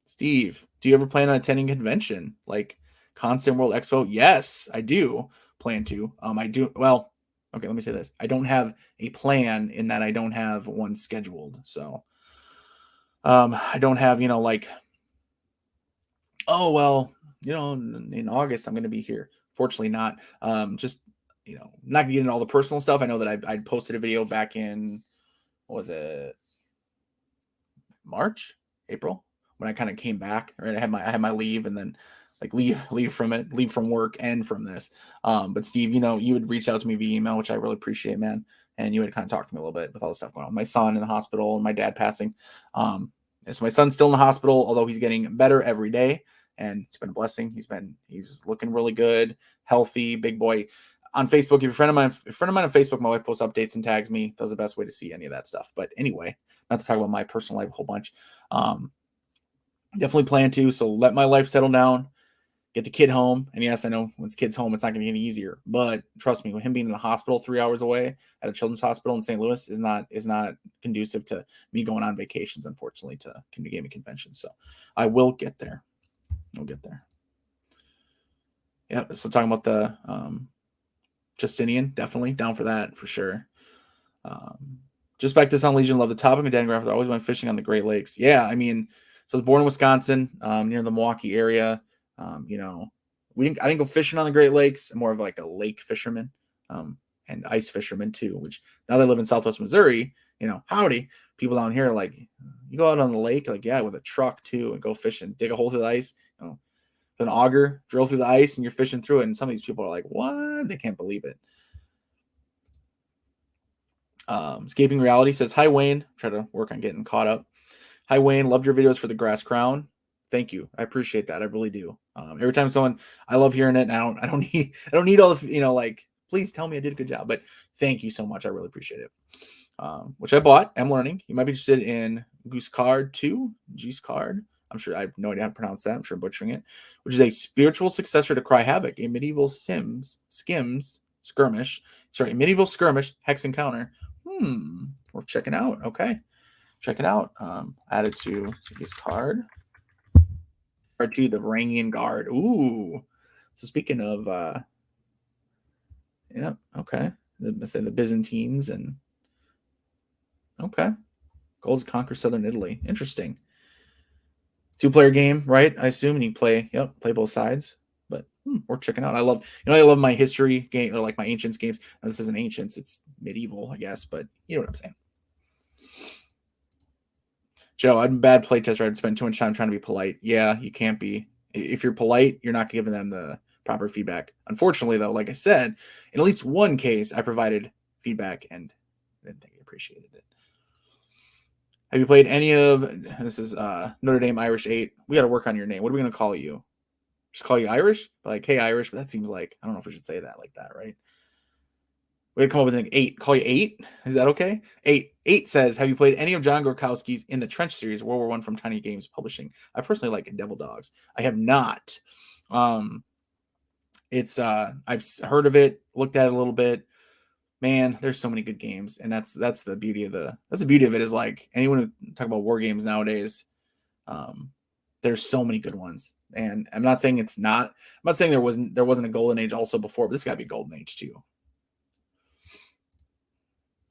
Steve, do you ever plan on attending a convention like Constant World Expo? Yes, I do plan to. I do. Well, Okay, let me say this. I don't have a plan in that I don't have one scheduled. So I don't have, like, oh, well, in August I'm going to be here. Fortunately not. Just, not getting into all the personal stuff. I know that I posted a video back in, what was it, March, April, when I kind of came back, right? I had my leave, and then like leave from work and from this. But Steve, you would reach out to me via email, which I really appreciate, man. And you would kind of talk to me a little bit with all the stuff going on. My son in the hospital and my dad passing. So my son's still in the hospital, although he's getting better every day, and it's been a blessing. He's looking really good, healthy, big boy. On Facebook, if you're a friend of mine on Facebook, my wife posts updates and tags me. That's the best way to see any of that stuff. But anyway, not to talk about my personal life a whole bunch. Definitely plan to. So let my life settle down, get the kid home. And yes, I know once kid's home, it's not going to be any easier. But trust me, with him being in the hospital 3 hours away at a children's hospital in St. Louis is not conducive to me going on vacations, unfortunately, to gaming conventions. So I will get there. We'll get there. Yeah. So talking about the Justinian, definitely down for that for sure. Just back to Sun Legion, love the topic. My dad and grandfather always went fishing on the Great Lakes. Yeah, I mean, so I was born in Wisconsin, near the Milwaukee area. I didn't go fishing on the Great Lakes. I'm more of like a lake fisherman, and ice fisherman too. Which now they live in Southwest Missouri. Howdy, people down here are like, you go out on the lake, like yeah, with a truck too, and go fishing, dig a hole through the ice, an auger, drill through the ice, and you're fishing through it. And some of these people are like, what? They can't believe it. Escaping Reality says, hi, Wayne. Try to work on getting caught up. Hi, Wayne. Loved your videos for the Grass Crown. Thank you. I appreciate that. I really do. Every time I love hearing it. And I don't need all the, like, please tell me I did a good job, but thank you so much. I really appreciate it. Which I bought. I'm learning. You might be interested in Goose Card 2, G's Card. I'm sure I have no idea how to pronounce that. I'm sure I'm butchering it, which is a spiritual successor to Cry Havoc, a medieval medieval skirmish hex encounter. Worth checking out. Okay. Check it out. Added to Ziggy's card. Card 2, the Varangian Guard. Ooh. So speaking of yeah, okay. The Byzantines and okay. Goals to conquer southern Italy. Interesting. 2-player game, right? I assume, and you play both sides. But worth checking out. I love my history game, or like my ancients games. Now, this isn't ancients, it's medieval, I guess, but you know what I'm saying. Joe, I'm a bad playtester. I'd spend too much time trying to be polite. Yeah, you can't be. If you're polite, you're not giving them the proper feedback. Unfortunately, though, like I said, in at least one case, I provided feedback and they appreciated it. Have you played any of, this is Notre Dame Irish 8. We got to work on your name. What are we going to call you? Just call you Irish? Like, hey, Irish, but that seems like, I don't know if we should say that like that, right? We had to come up with an 8. Call you 8? Is that okay? 8 says, have you played any of John Gorkowski's In the Trench series, World War I from Tiny Games Publishing? I personally like Devil Dogs. I have not. It's I've heard of it, looked at it a little bit. Man, there's so many good games, and that's the beauty of it is like anyone who talk about war games nowadays. There's so many good ones, and I'm not saying it's not. I'm not saying there wasn't a golden age also before, but this got to be a golden age too.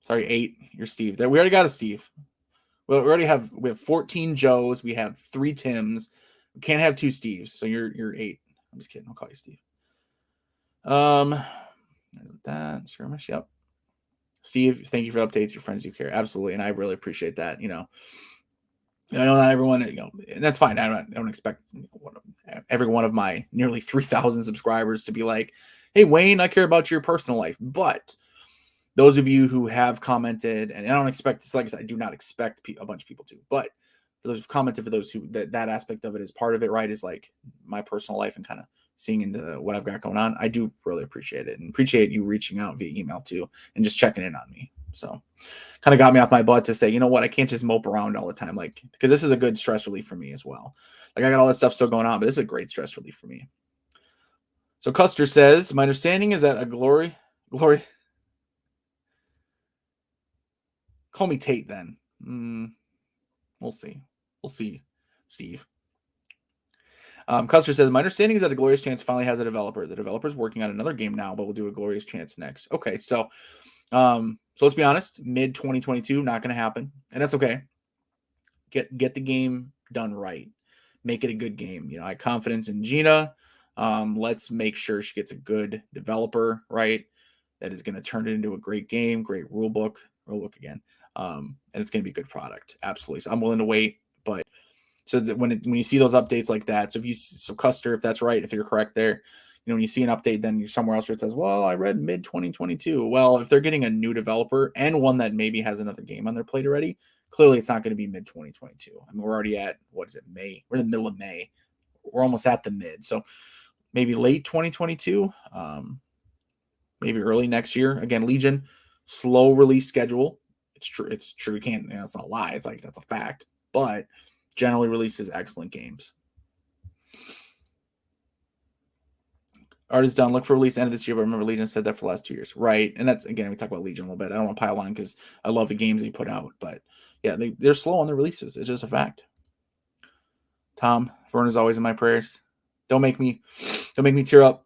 Sorry, 8. You're Steve. We already got a Steve. We have 14 Joes. We have 3 Tims. We can't have 2 Steves. So you're 8. I'm just kidding. I'll call you Steve. That skirmish. Yep. Steve, thank you for updates. Your friends do care. Absolutely. And I really appreciate that. I know not everyone, and that's fine. I don't expect every one of my nearly 3,000 subscribers to be like, hey, Wayne, I care about your personal life. But those of you who have commented, and I don't expect, like I said, I do not expect a bunch of people to, but for those who've commented, for those who that aspect of it is part of it, right? Is like my personal life and kind of seeing into what I've got going on. I do really appreciate it, and appreciate you reaching out via email too and just checking in on me. So kind of got me off my butt to say, you know what, I can't just mope around all the time, like, because this is a good stress relief for me as well. Like I got all this stuff still going on, but this is a great stress relief for me. So Custer says, my understanding is that a glory. Call me Tate then. We'll see. We'll see, Steve. Custer says, my understanding is that A Glorious Chance finally has a developer. The developer's working on another game now, but we'll do A Glorious Chance next. Okay, so let's be honest, mid 2022, not going to happen, and that's okay. Get the game done right, make it a good game. I have confidence in Gina. Let's make sure she gets a good developer, right? That is going to turn it into a great game, great rule book again, and it's going to be a good product. Absolutely. So I'm willing to wait, but so when you see those updates like that, so Custer, if that's right, if you're correct there, when you see an update, then you're somewhere else where it says, well, I read mid 2022. Well, if they're getting a new developer and one that maybe has another game on their plate already, clearly it's not going to be mid 2022. I mean, we're already at, what is it, May? We're in the middle of May. We're almost at the mid. So maybe late 2022, maybe early next year. Again, Legion, slow release schedule. It's true. It's true. You can't, it's not a lie. It's like, that's a fact. But generally releases excellent games. Art is done. Look for release end of this year, but remember Legion said that for the last 2 years. Right. And that's, again, we talk about Legion a little bit. I don't want to pile on because I love the games they put out. But yeah, they're slow on the releases. It's just a fact. Tom, Vern is always in my prayers. Don't make me tear up.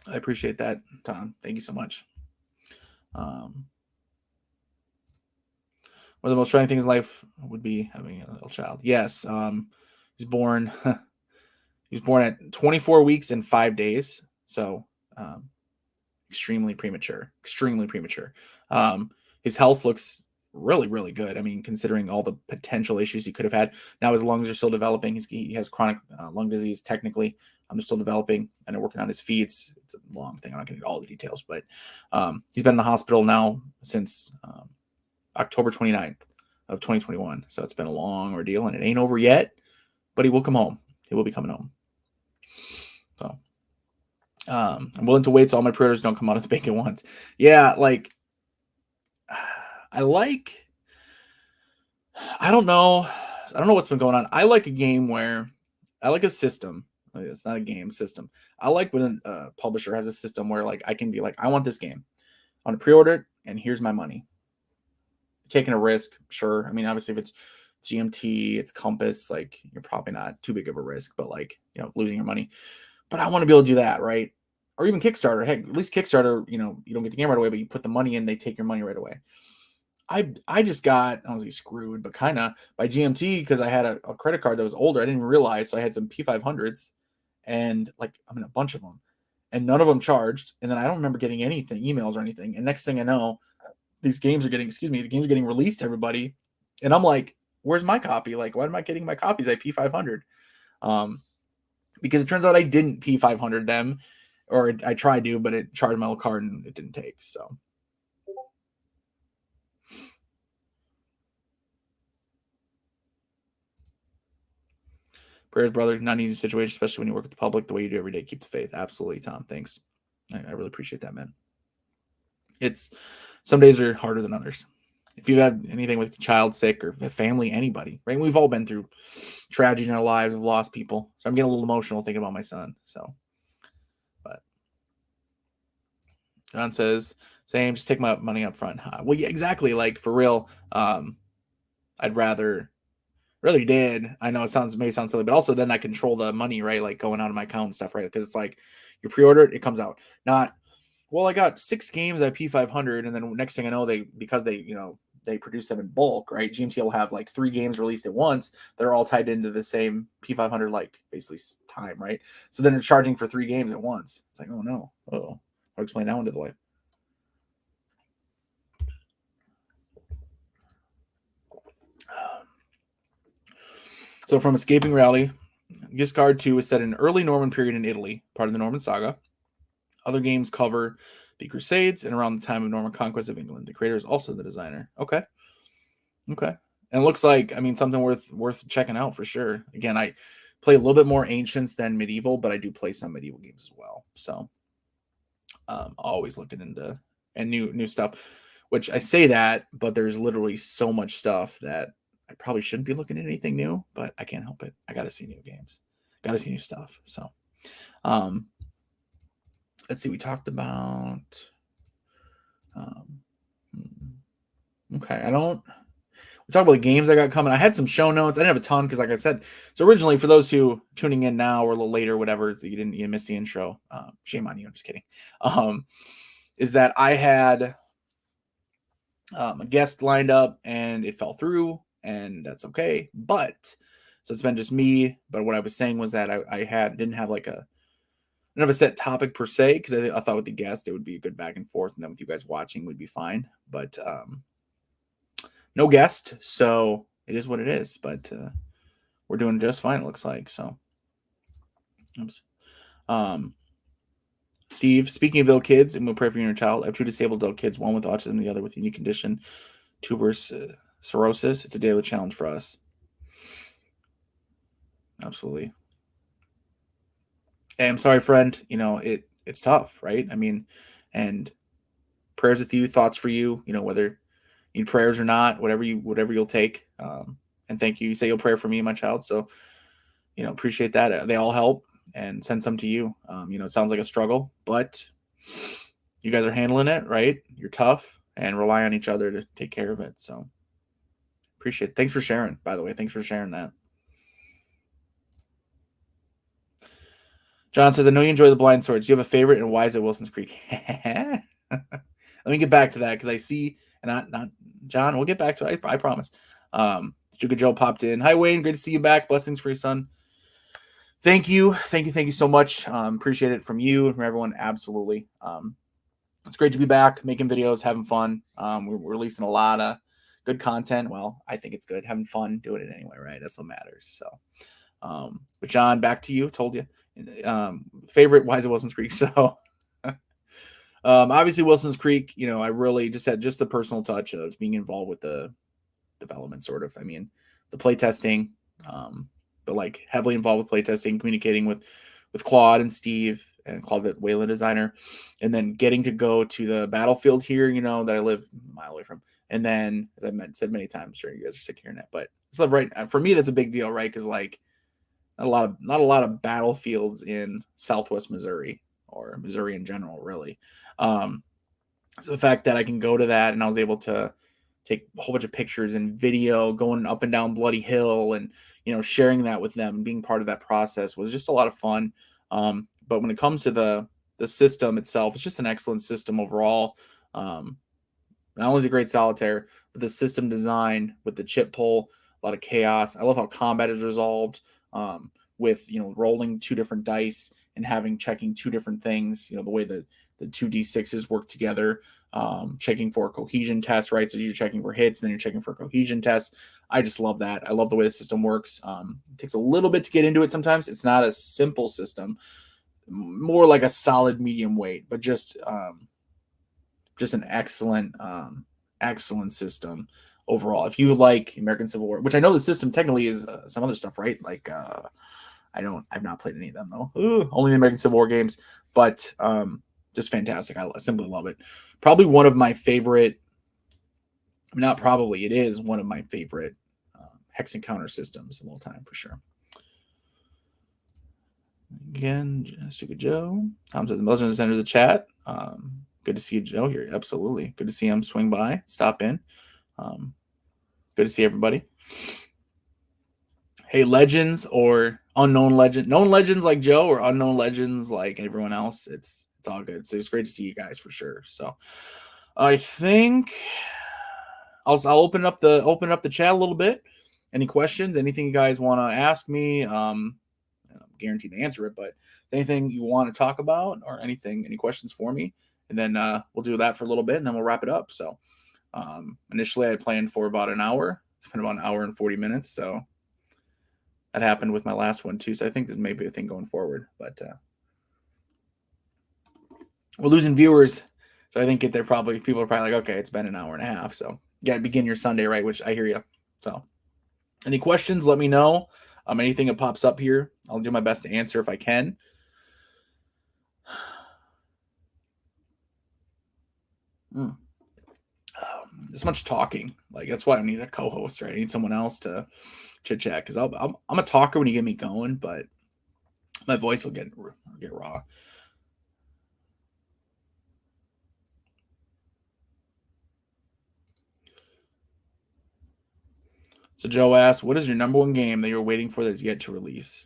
I appreciate that, Tom. Thank you so much. One of the most trying things in life would be having a little child. Yes. He's born at 24 weeks and 5 days. So extremely premature. His health looks really, really good. I mean, considering all the potential issues he could have had. Now his lungs are still developing. He has chronic lung disease, technically. They're still developing, and they're working on his feet. It's a long thing. I'm not going to get all the details, but he's been in the hospital now since October 29th of 2021. So it's been a long ordeal, and it ain't over yet, but he will come home. He will be coming home. So I'm willing to wait so all my prayers don't come out of the bank at once. Yeah, I don't know what's been going on. I like a game where I like a system. It's not a game system. I like when a publisher has a system where I can be like, I want this game. I want to pre-order it, and here's my money. Taking a risk, sure. I mean, obviously, if it's GMT, it's Compass, you're probably not too big of a risk, but losing your money. But I want to be able to do that, right? Or even Kickstarter. Heck, at least Kickstarter, you don't get the game right away, but you put the money in, they take your money right away. I just got, I don't say screwed, but kind of by GMT because I had a credit card that was older. I didn't even realize. So I had some P500s and I'm in a bunch of them and none of them charged. And then I don't remember getting anything, emails or anything. And next thing I know, the games are getting released to everybody. And I'm like, where's my copy? Why am I getting my copies at P500? Because it turns out I didn't P500 them, or I tried to, but it charged my little card and it didn't take. So. Prayers, brother. Not an easy situation, especially when you work with the public the way you do every day. Keep the faith. Absolutely, Tom. Thanks. I really appreciate that, man. Some days are harder than others. If you have anything with a child sick or family, anybody, right? We've all been through tragedy in our lives. We've lost people. So I'm getting a little emotional thinking about my son. So, but John says, same, just take my money up front. Well, yeah, exactly. For real. I'd rather you did. I know it may sound silly, but also then I control the money, right? Going out of my account and stuff, right? Because it's you pre-order it, it comes out. Not, well, I got 6 games at P500, and then next thing I know, because they produce them in bulk, right? GMT will have 3 games released at once. They're all tied into the same P500, basically time, right? So then they're charging for 3 games at once. It's oh no. Oh, I'll explain that one to the wife. So from Escaping Reality, Giscard 2 is set in early Norman period in Italy, part of the Norman Saga. Other games cover the Crusades and around the time of Norman conquest of England. The creator is also the designer. Okay. And it looks like, something worth checking out for sure. Again, I play a little bit more Ancients than Medieval, but I do play some Medieval games as well. So always looking into and new stuff, which I say that, but there's literally so much stuff that I probably shouldn't be looking at anything new, but I can't help it. I got to see new games. Got to see new stuff. So, let's see. We talked about, okay. we talk about the games I got coming. I had some show notes. I didn't have a ton because, like I said, so originally for those who tuning in now or a little later, whatever, you missed the intro. Shame on you. I'm just kidding. Is that I had a guest lined up and it fell through, and that's okay. But so it's been just me. But what I was saying was that I didn't have a set topic per se, because I thought with the guest it would be a good back and forth, and then with you guys watching would be fine. But no guest, so it is what it is. But we're doing just fine, it looks like. So, oops. Steve, speaking of ill kids, and we'll pray for your child. I have 2 disabled adult kids, one with autism, the other with a unique condition, tuberous sclerosis. It's a daily challenge for us. Absolutely. Hey, I'm sorry, friend. It's tough, right? I mean, and prayers with you, thoughts for you. Whether you need prayers or not, whatever you'll take. And thank you. You say you'll pray for me, my child. So, appreciate that. They all help, and send some to you. It sounds like a struggle, but you guys are handling it, right? You're tough, and rely on each other to take care of it. So appreciate it. Thanks for sharing, by the way. Thanks for sharing that. John says, I know you enjoy the blind swords. Do you have a favorite, and why is it Wilson's Creek? Let me get back to that, because I see, and not John, we'll get back to it. I promise. Juka Joe popped in. Hi, Wayne. Great to see you back. Blessings for your son. Thank you so much. Appreciate it from you and from everyone. Absolutely. It's great to be back, making videos, having fun. We're releasing a lot of good content. Well, I think it's good. Having fun, doing it anyway, right? That's what matters. So, but John, back to you. Told you. Favorite, why is it Wilson's Creek? So, obviously Wilson's Creek, I really just had the personal touch of being involved with the development, sort of. I mean, the playtesting, but like heavily involved with playtesting, communicating with Claude and Steve, and Claude, the Wayland designer, and then getting to go to the battlefield here, that I live a mile away from. And then, as I said many times, sure you guys are sick of hearing that, but it's right for me, that's a big deal, right? Because like not a lot of battlefields in Southwest Missouri, or Missouri in general, really. So the fact that I can go to that, and I was able to take a whole bunch of pictures and video going up and down Bloody Hill, and sharing that with them, being part of that process was just a lot of fun. But when it comes to the system itself, it's just an excellent system overall. Not only is it great solitaire, but the system design with the chip pull, a lot of chaos. I love how combat is resolved, with rolling 2 different dice and checking 2 different things. The way that the 2d6s work together, checking for cohesion tests, right? So you're checking for hits, then you're checking for cohesion tests. I just love that. I love the way the system works. It takes a little bit to get into it sometimes. It's not a simple system, more like a solid medium weight, but just an excellent system overall. If you like American Civil War, which I know the system technically is some other stuff, right? Like I've not played any of them though. Only the American Civil War games, but just fantastic. I simply love it. Probably one of my favorite. Not probably, it is one of my favorite hex encounter systems of all time, for sure. Again, Stuka Joe. Tom says, most of the center of the chat. Good to see you, Joe, here. Absolutely. Good to see him swing by, stop in. Good to see everybody. Hey, legends or unknown legend, known legends like Joe, or unknown legends like everyone else. It's all good. So it's great to see you guys, for sure. So I think I'll open up the chat a little bit. Any questions? Anything you guys want to ask me? I'm guaranteed to answer it, but anything you want to talk about, or any questions for me, and then we'll do that for a little bit, and then we'll wrap it up. So initially I planned for about an hour. It's been about an hour and 40 minutes. So that happened with my last one too. So I think there's maybe a thing going forward, but we're losing viewers. So I think people are probably like, okay, it's been an hour and a half. So yeah, begin your Sunday, right? Which I hear you. So any questions, let me know. Anything that pops up here, I'll do my best to answer if I can. This much talking, like that's why I need a co-host, right? I need someone else to chit chat, because I'm a talker when you get me going, but my voice will get raw. So Joe asks, what is your number one game that you're waiting for that's yet to release?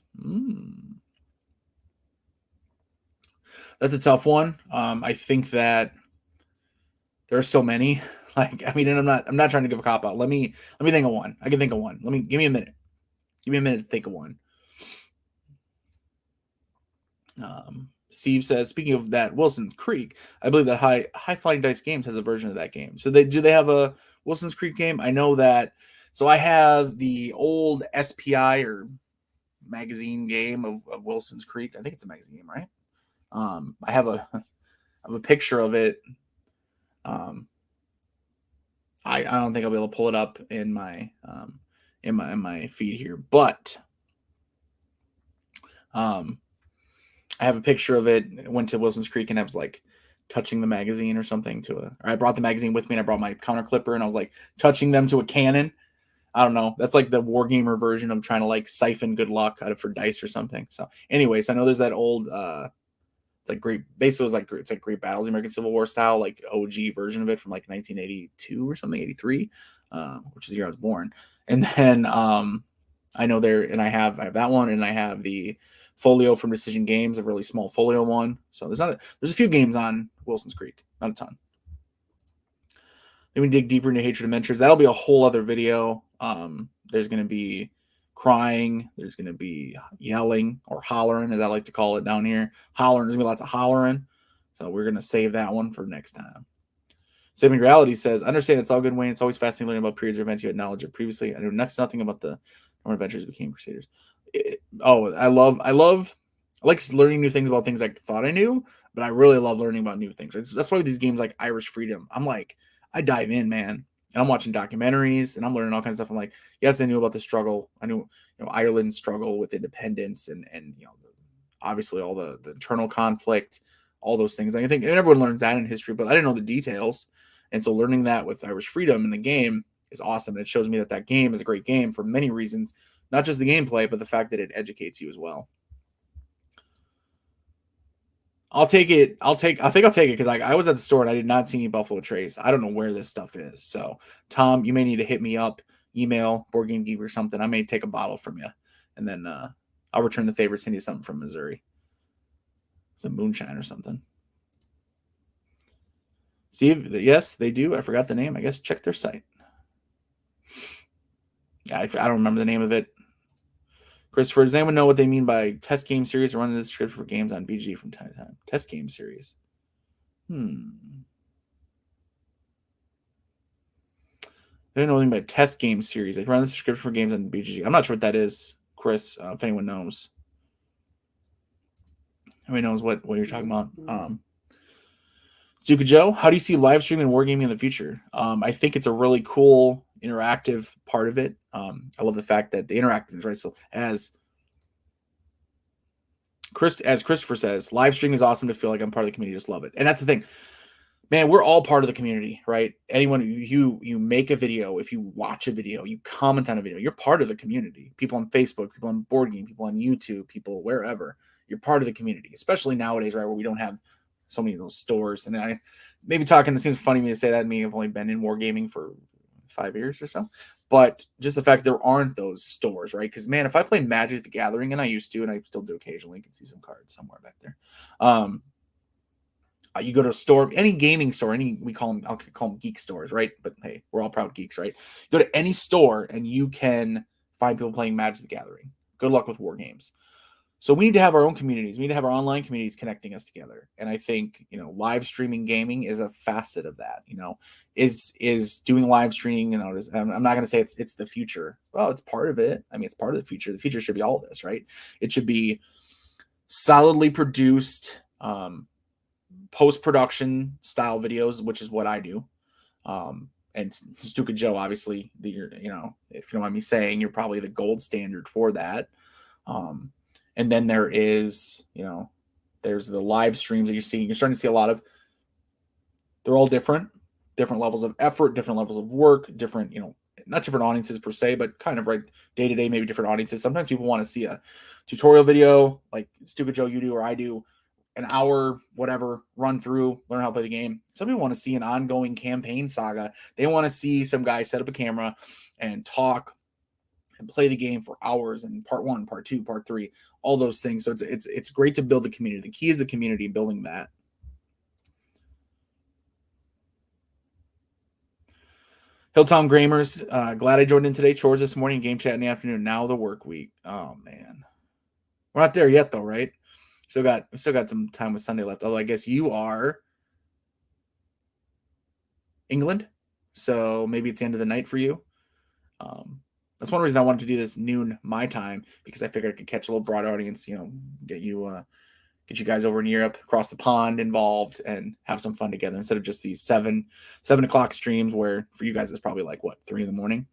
That's a tough one. I think that there are so many. Like, I mean, and I'm not trying to give a cop out. Let me think of one. I can think of one. Give me a minute. Give me a minute to think of one. Steve says, speaking of that, Wilson's Creek, I believe that High Flying Dice Games has a version of that game. So do they have a Wilson's Creek game? I know that. So I have the old SPI or magazine game of Wilson's Creek. I think it's a magazine game, right? I have a picture of it. I don't think I'll be able to pull it up in my feed here, but I have a picture of it. I went to Wilson's Creek and I was like touching the magazine or something or I brought the magazine with me and I brought my counter clipper and I was like touching them to a cannon. I don't know. That's like the wargamer version of trying to like siphon good luck out of for dice or something. So anyways, I know there's that old, it's like great, basically it's like Great Battles, American Civil War style, like OG version of it from like 1982 or something, 83, which is the year I was born. And then I know I have that one, and I have the folio from Decision Games, a really small folio one. So there's a few games on Wilson's Creek, not a ton. Then we dig deeper into Hatred Adventures. That'll be a whole other video. There's going to be crying. There's going to be yelling or hollering, as I like to call it down here. Hollering. There's going to be lots of hollering. So we're going to save that one for next time. Saving Reality says, understand it's all good, Wayne. It's always fascinating learning about periods or events you had knowledge of previously. I knew next to nothing about the Northern Adventures became Crusaders. I like learning new things about things I thought I knew, but I really love learning about new things. That's why these games like Irish Freedom, I'm like, I dive in, man. And I'm watching documentaries and I'm learning all kinds of stuff. I'm like, yes, I knew about the struggle. I knew, Ireland's struggle with independence and obviously all the internal conflict, all those things. I think everyone learns that in history, but I didn't know the details. And so learning that with Irish Freedom in the game is awesome. And it shows me that game is a great game for many reasons, not just the gameplay, but the fact that it educates you as well. I'll take it. I think I'll take it because I was at the store and I did not see any Buffalo Trace. I don't know where this stuff is. So, Tom, you may need to hit me up, email, Board Game Geek or something. I may take a bottle from you, and then I'll return the favor, send you something from Missouri. Some moonshine or something. Steve, yes, they do. I forgot the name. I guess check their site. Yeah, I don't remember the name of it. Christopher, does anyone know what they mean by test game series or running the script for games on BG from time to time? Test game series. I don't know anything by test game series. They run the script for games on BGG. I'm not sure what that is, Chris, if anyone knows. Everybody knows what you're talking about. Zuka Joe, how do you see live streaming and wargaming in the future? I think it's a really cool interactive part of it. I love the fact that the interactive is right. So as Christopher says, live streaming is awesome to feel like I'm part of the community. Just love it. And that's the thing, man, we're all part of the community, right? Anyone, you make a video, if you watch a video, you comment on a video, you're part of the community. People on Facebook, people on Board Game, people on YouTube, people wherever, you're part of the community, especially nowadays, right? Where we don't have so many of those stores. And I maybe talking, it seems funny to me to say that. Me, I've only been in wargaming for 5 years or so, but just the fact there aren't those stores, right? Because man, if I play Magic the Gathering, and I used to, and I still do occasionally, you can see some cards somewhere back there. You go to a store, any gaming store, I'll call them geek stores, right? But hey, we're all proud geeks, right? You go to any store and you can find people playing Magic the Gathering. Good luck with war games. So we need to have our own communities. We need to have our online communities connecting us together. And I think, live streaming gaming is a facet of that, is doing live streaming, I'm not going to say it's the future. Well, it's part of it. I mean, it's part of the future. The future should be all of this, right? It should be solidly produced, post-production style videos, which is what I do. And Stuka Joe, obviously, if you don't mind me saying, you're probably the gold standard for that. And then there is, there's the live streams that you're seeing. You're starting to see a lot of, they're all different levels of effort, different levels of work, different, not different audiences per se, but kind of right day to day, maybe different audiences. Sometimes people want to see a tutorial video like Stuka Joe, you do, or I do, an hour, whatever, run through, learn how to play the game. Some people want to see an ongoing campaign saga. They want to see some guy set up a camera and talk and play the game for hours and part 1, part 2, part 3, all those things. So it's great to build the community. The key is the community, building that. Hilltown Gramers, glad I joined in today. Chores this morning, game chat in the afternoon. Now the work week. Oh man, we're not there yet though, right? We still got some time with Sunday left. Although I guess you are England, so maybe it's the end of the night for you. That's one reason I wanted to do this noon my time, because I figured I could catch a little broad audience. Get you guys over in Europe, across the pond, involved, and have some fun together instead of just these 7 o'clock streams where for you guys it's probably like 3 in the morning.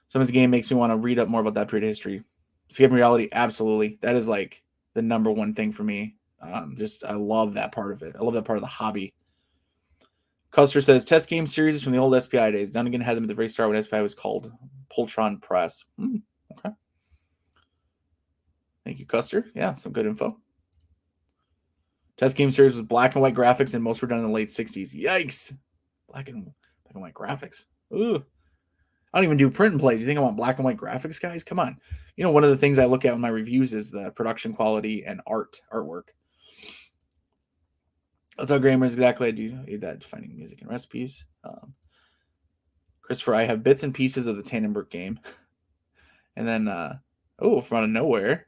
Sometimes the game makes me want to read up more about that period of history. Escape reality, absolutely. That is like the number one thing for me. I love that part of it. I love that part of the hobby. Custer says, test game series from the old SPI days. Dunnigan had them at the very start when SPI was called Poltron Press. Okay. Thank you, Custer. Yeah, some good info. Test game series was black and white graphics, and most were done in the late 60s. Yikes. Black and white graphics. Ooh. I don't even do print and plays. You think I want black and white graphics, guys? Come on. One of the things I look at in my reviews is the production quality and artwork. That's how Grammar is exactly. I do that, finding music and recipes. Christopher, I have bits and pieces of the Tannenberg game. And then, from out of nowhere.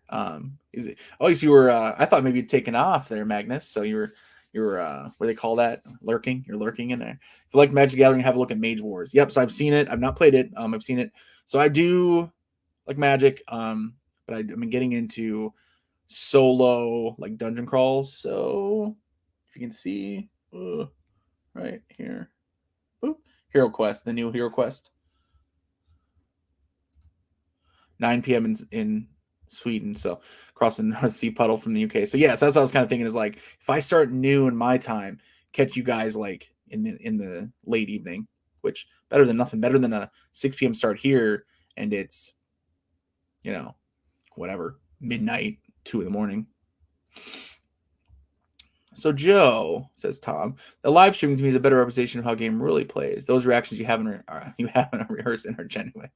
You were, I thought maybe you'd taken off there, Magnus. So you're what do they call that? Lurking. You're lurking in there. If you like Magic the Gathering, have a look at Mage Wars. Yep. So I've seen it. I've not played it. I've seen it. So I do like Magic. But I've been getting into solo like dungeon crawls. So if you can see right here, Hero Quest, the new Hero Quest, 9 p.m. in Sweden, so crossing the sea puddle from the UK. So yes, that's what I was kind of thinking, is like, if I start noon my time, catch you guys like in the late evening, which better than nothing, better than a 6 p.m. start here, and it's whatever, midnight, 2 in the morning. So Joe, says Tom, the live streaming to me is a better representation of how a game really plays. Those reactions you haven't rehearsed are genuine.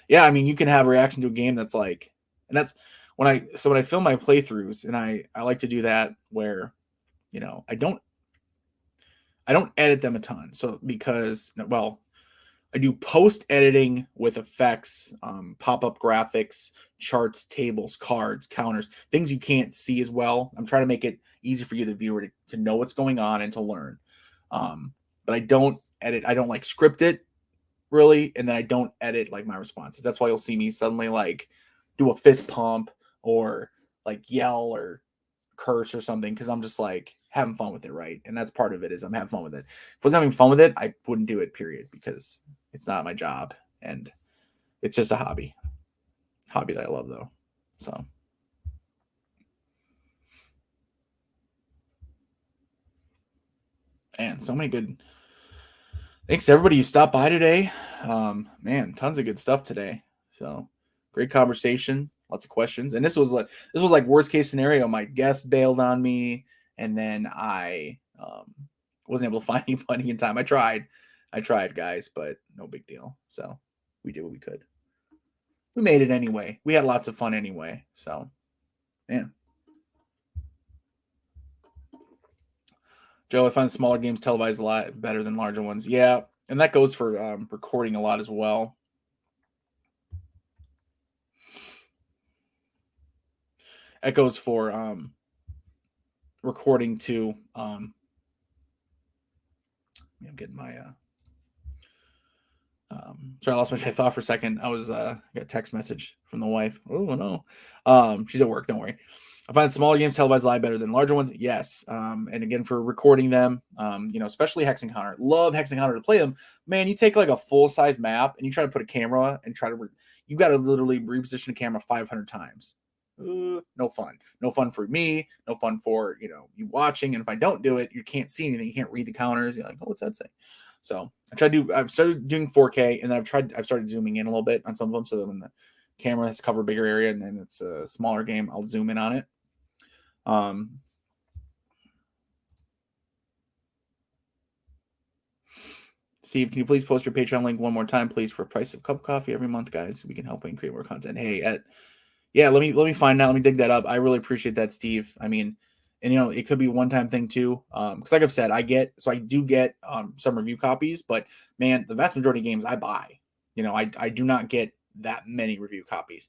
Yeah, I mean, you can have a reaction to a game that's like, and that's when I film my playthroughs, and I like to do that where, I don't edit them a ton. So because, I do post editing with effects, pop-up graphics, charts, tables, cards, counters, things you can't see as well. I'm trying to make it easy for you, the viewer, to know what's going on and to learn. But I don't edit. I don't like script it really, and then I don't edit like my responses. That's why you'll see me suddenly like do a fist pump or like yell or curse or something, because I'm just like having fun with it, right? And that's part of it, is I'm having fun with it. If I was having fun with it, I wouldn't do it, period, because it's not my job, and it's just a hobby that I love, though. So and so many good thanks to everybody who stopped by today. Man, tons of good stuff today. So great conversation, lots of questions. And this was like worst case scenario. My guest bailed on me, and then I wasn't able to find anybody in time. I tried, guys, but no big deal. So we did what we could. We made it anyway. We had lots of fun anyway. So, man. Joe, I find smaller games televised a lot better than larger ones. Yeah, and that goes for recording a lot as well. That goes for recording too. I'm getting my sorry, I lost my train of thought for a second. I was got a text message from the wife. Oh no. She's at work, don't worry. I find smaller games televised a lot better than larger ones. Yes. And again, for recording them, especially Hex Encounter. Love Hex Encounter to play them. Man, you take like a full-size map and you try to put a camera and you got to literally reposition the camera 500 times. No fun. No fun for me. No fun for, you watching. And if I don't do it, you can't see anything. You can't read the counters. You're like, oh, what's that say? So I've started doing 4K, and then I've started zooming in a little bit on some of them, so that when the camera has to cover a bigger area and then it's a smaller game, I'll zoom in on it. Steve, can you please post your Patreon link one more time, please, for a price of cup of coffee every month, guys? We can help and create more content. Hey, yeah, let me find out. Let me dig that up. I really appreciate that, Steve. I mean, and it could be a one-time thing too. Because like I've said, I do get some review copies, but man, the vast majority of games I buy, I do not get that many review copies.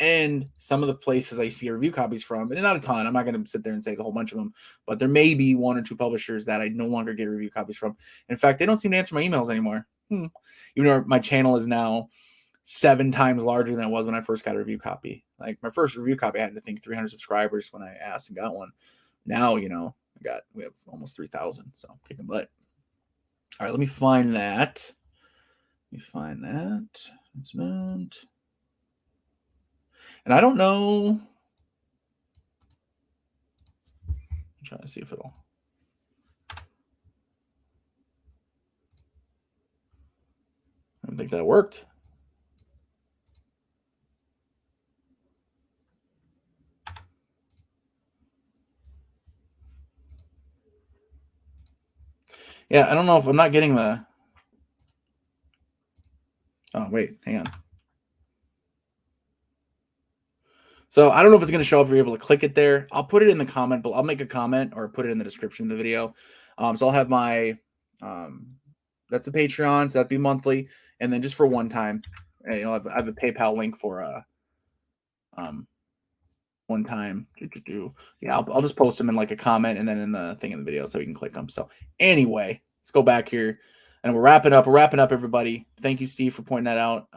And some of the places I see review copies from, and not a ton, I'm not going to sit there and say it's a whole bunch of them, but there may be one or two publishers that I no longer get review copies from. In fact, they don't seem to answer my emails anymore. Even though my channel is now 7 times larger than it was when I first got a review copy. Like my first review copy, I had to think 300 subscribers when I asked and got one. Now, we have almost 3,000. So kicking butt. All right, let me find that. It's meant. And I don't know. I'm trying to see if it'll. I don't think that worked. Yeah, I don't know if I'm not getting the. Oh, wait, hang on. So I don't know if it's going to show up if you're able to click it there. I'll put it in the comment, but I'll make a comment or put it in the description of the video. So I'll have my, that's the Patreon, so that'd be monthly. And then just for one time, I have a PayPal link for one time. Yeah, I'll just post them in like a comment and then in the thing in the video so you can click them. So anyway, let's go back here and we're wrapping up. We're wrapping up, everybody. Thank you, Steve, for pointing that out.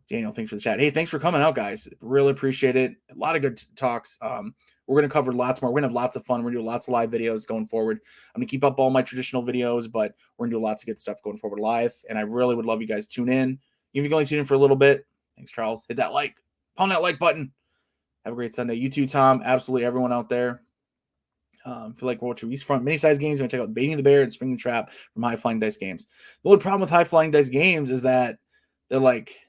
Daniel, thanks for the chat. Hey, thanks for coming out, guys. Really appreciate it. A lot of good talks. We're going to cover lots more. We're going to have lots of fun. We're going to do lots of live videos going forward. I'm going to keep up all my traditional videos, but we're going to do lots of good stuff going forward live. And I really would love you guys to tune in. Even if you can only tune in for a little bit. Thanks, Charles. Hit that like. Pound that like button. Have a great Sunday. You too, Tom. Absolutely everyone out there. Feel like we're watching these front mini-size games. I'm going to check out Baiting the Bear and Spring the Trap from High Flying Dice Games. The only problem with High Flying Dice Games is that they're like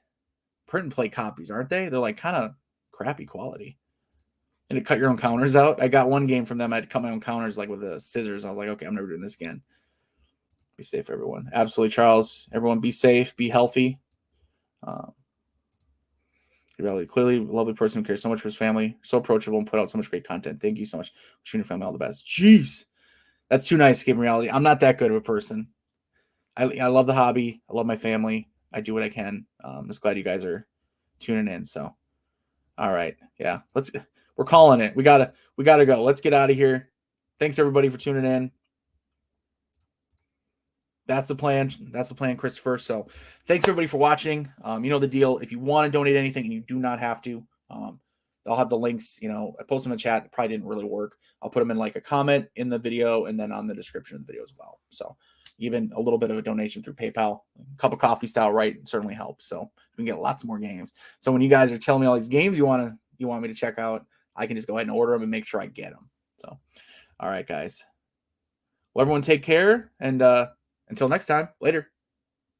print and play copies, aren't they? They're like kind of crappy quality. And to cut your own counters out. I got one game from them. I had to cut my own counters like with the scissors. I was like, okay, I'm never doing this again. Be safe, everyone. Absolutely, Charles. Everyone be safe. Be healthy. Really, clearly a lovely person who cares so much for his family. So approachable and put out so much great content. Thank you so much. Wishing your family all the best. Jeez. That's too nice, Game Reality. I'm not that good of a person. I love the hobby. I love my family. I do what I can. I'm just glad you guys are tuning in. So, all right. Yeah. We're calling it. We gotta go. Let's get out of here. Thanks everybody for tuning in. That's the plan. That's the plan, Christopher. So thanks everybody for watching. You know the deal. If you want to donate anything, and you do not have to, I'll have the links. I post them in the chat. It probably didn't really work. I'll put them in like a comment in the video and then on the description of the video as well. So even a little bit of a donation through PayPal, a cup of coffee style, right, certainly helps. So we can get lots more games. So when you guys are telling me all these games you want me to check out, I can just go ahead and order them and make sure I get them. So, all right, guys. Well, everyone take care. And until next time, later.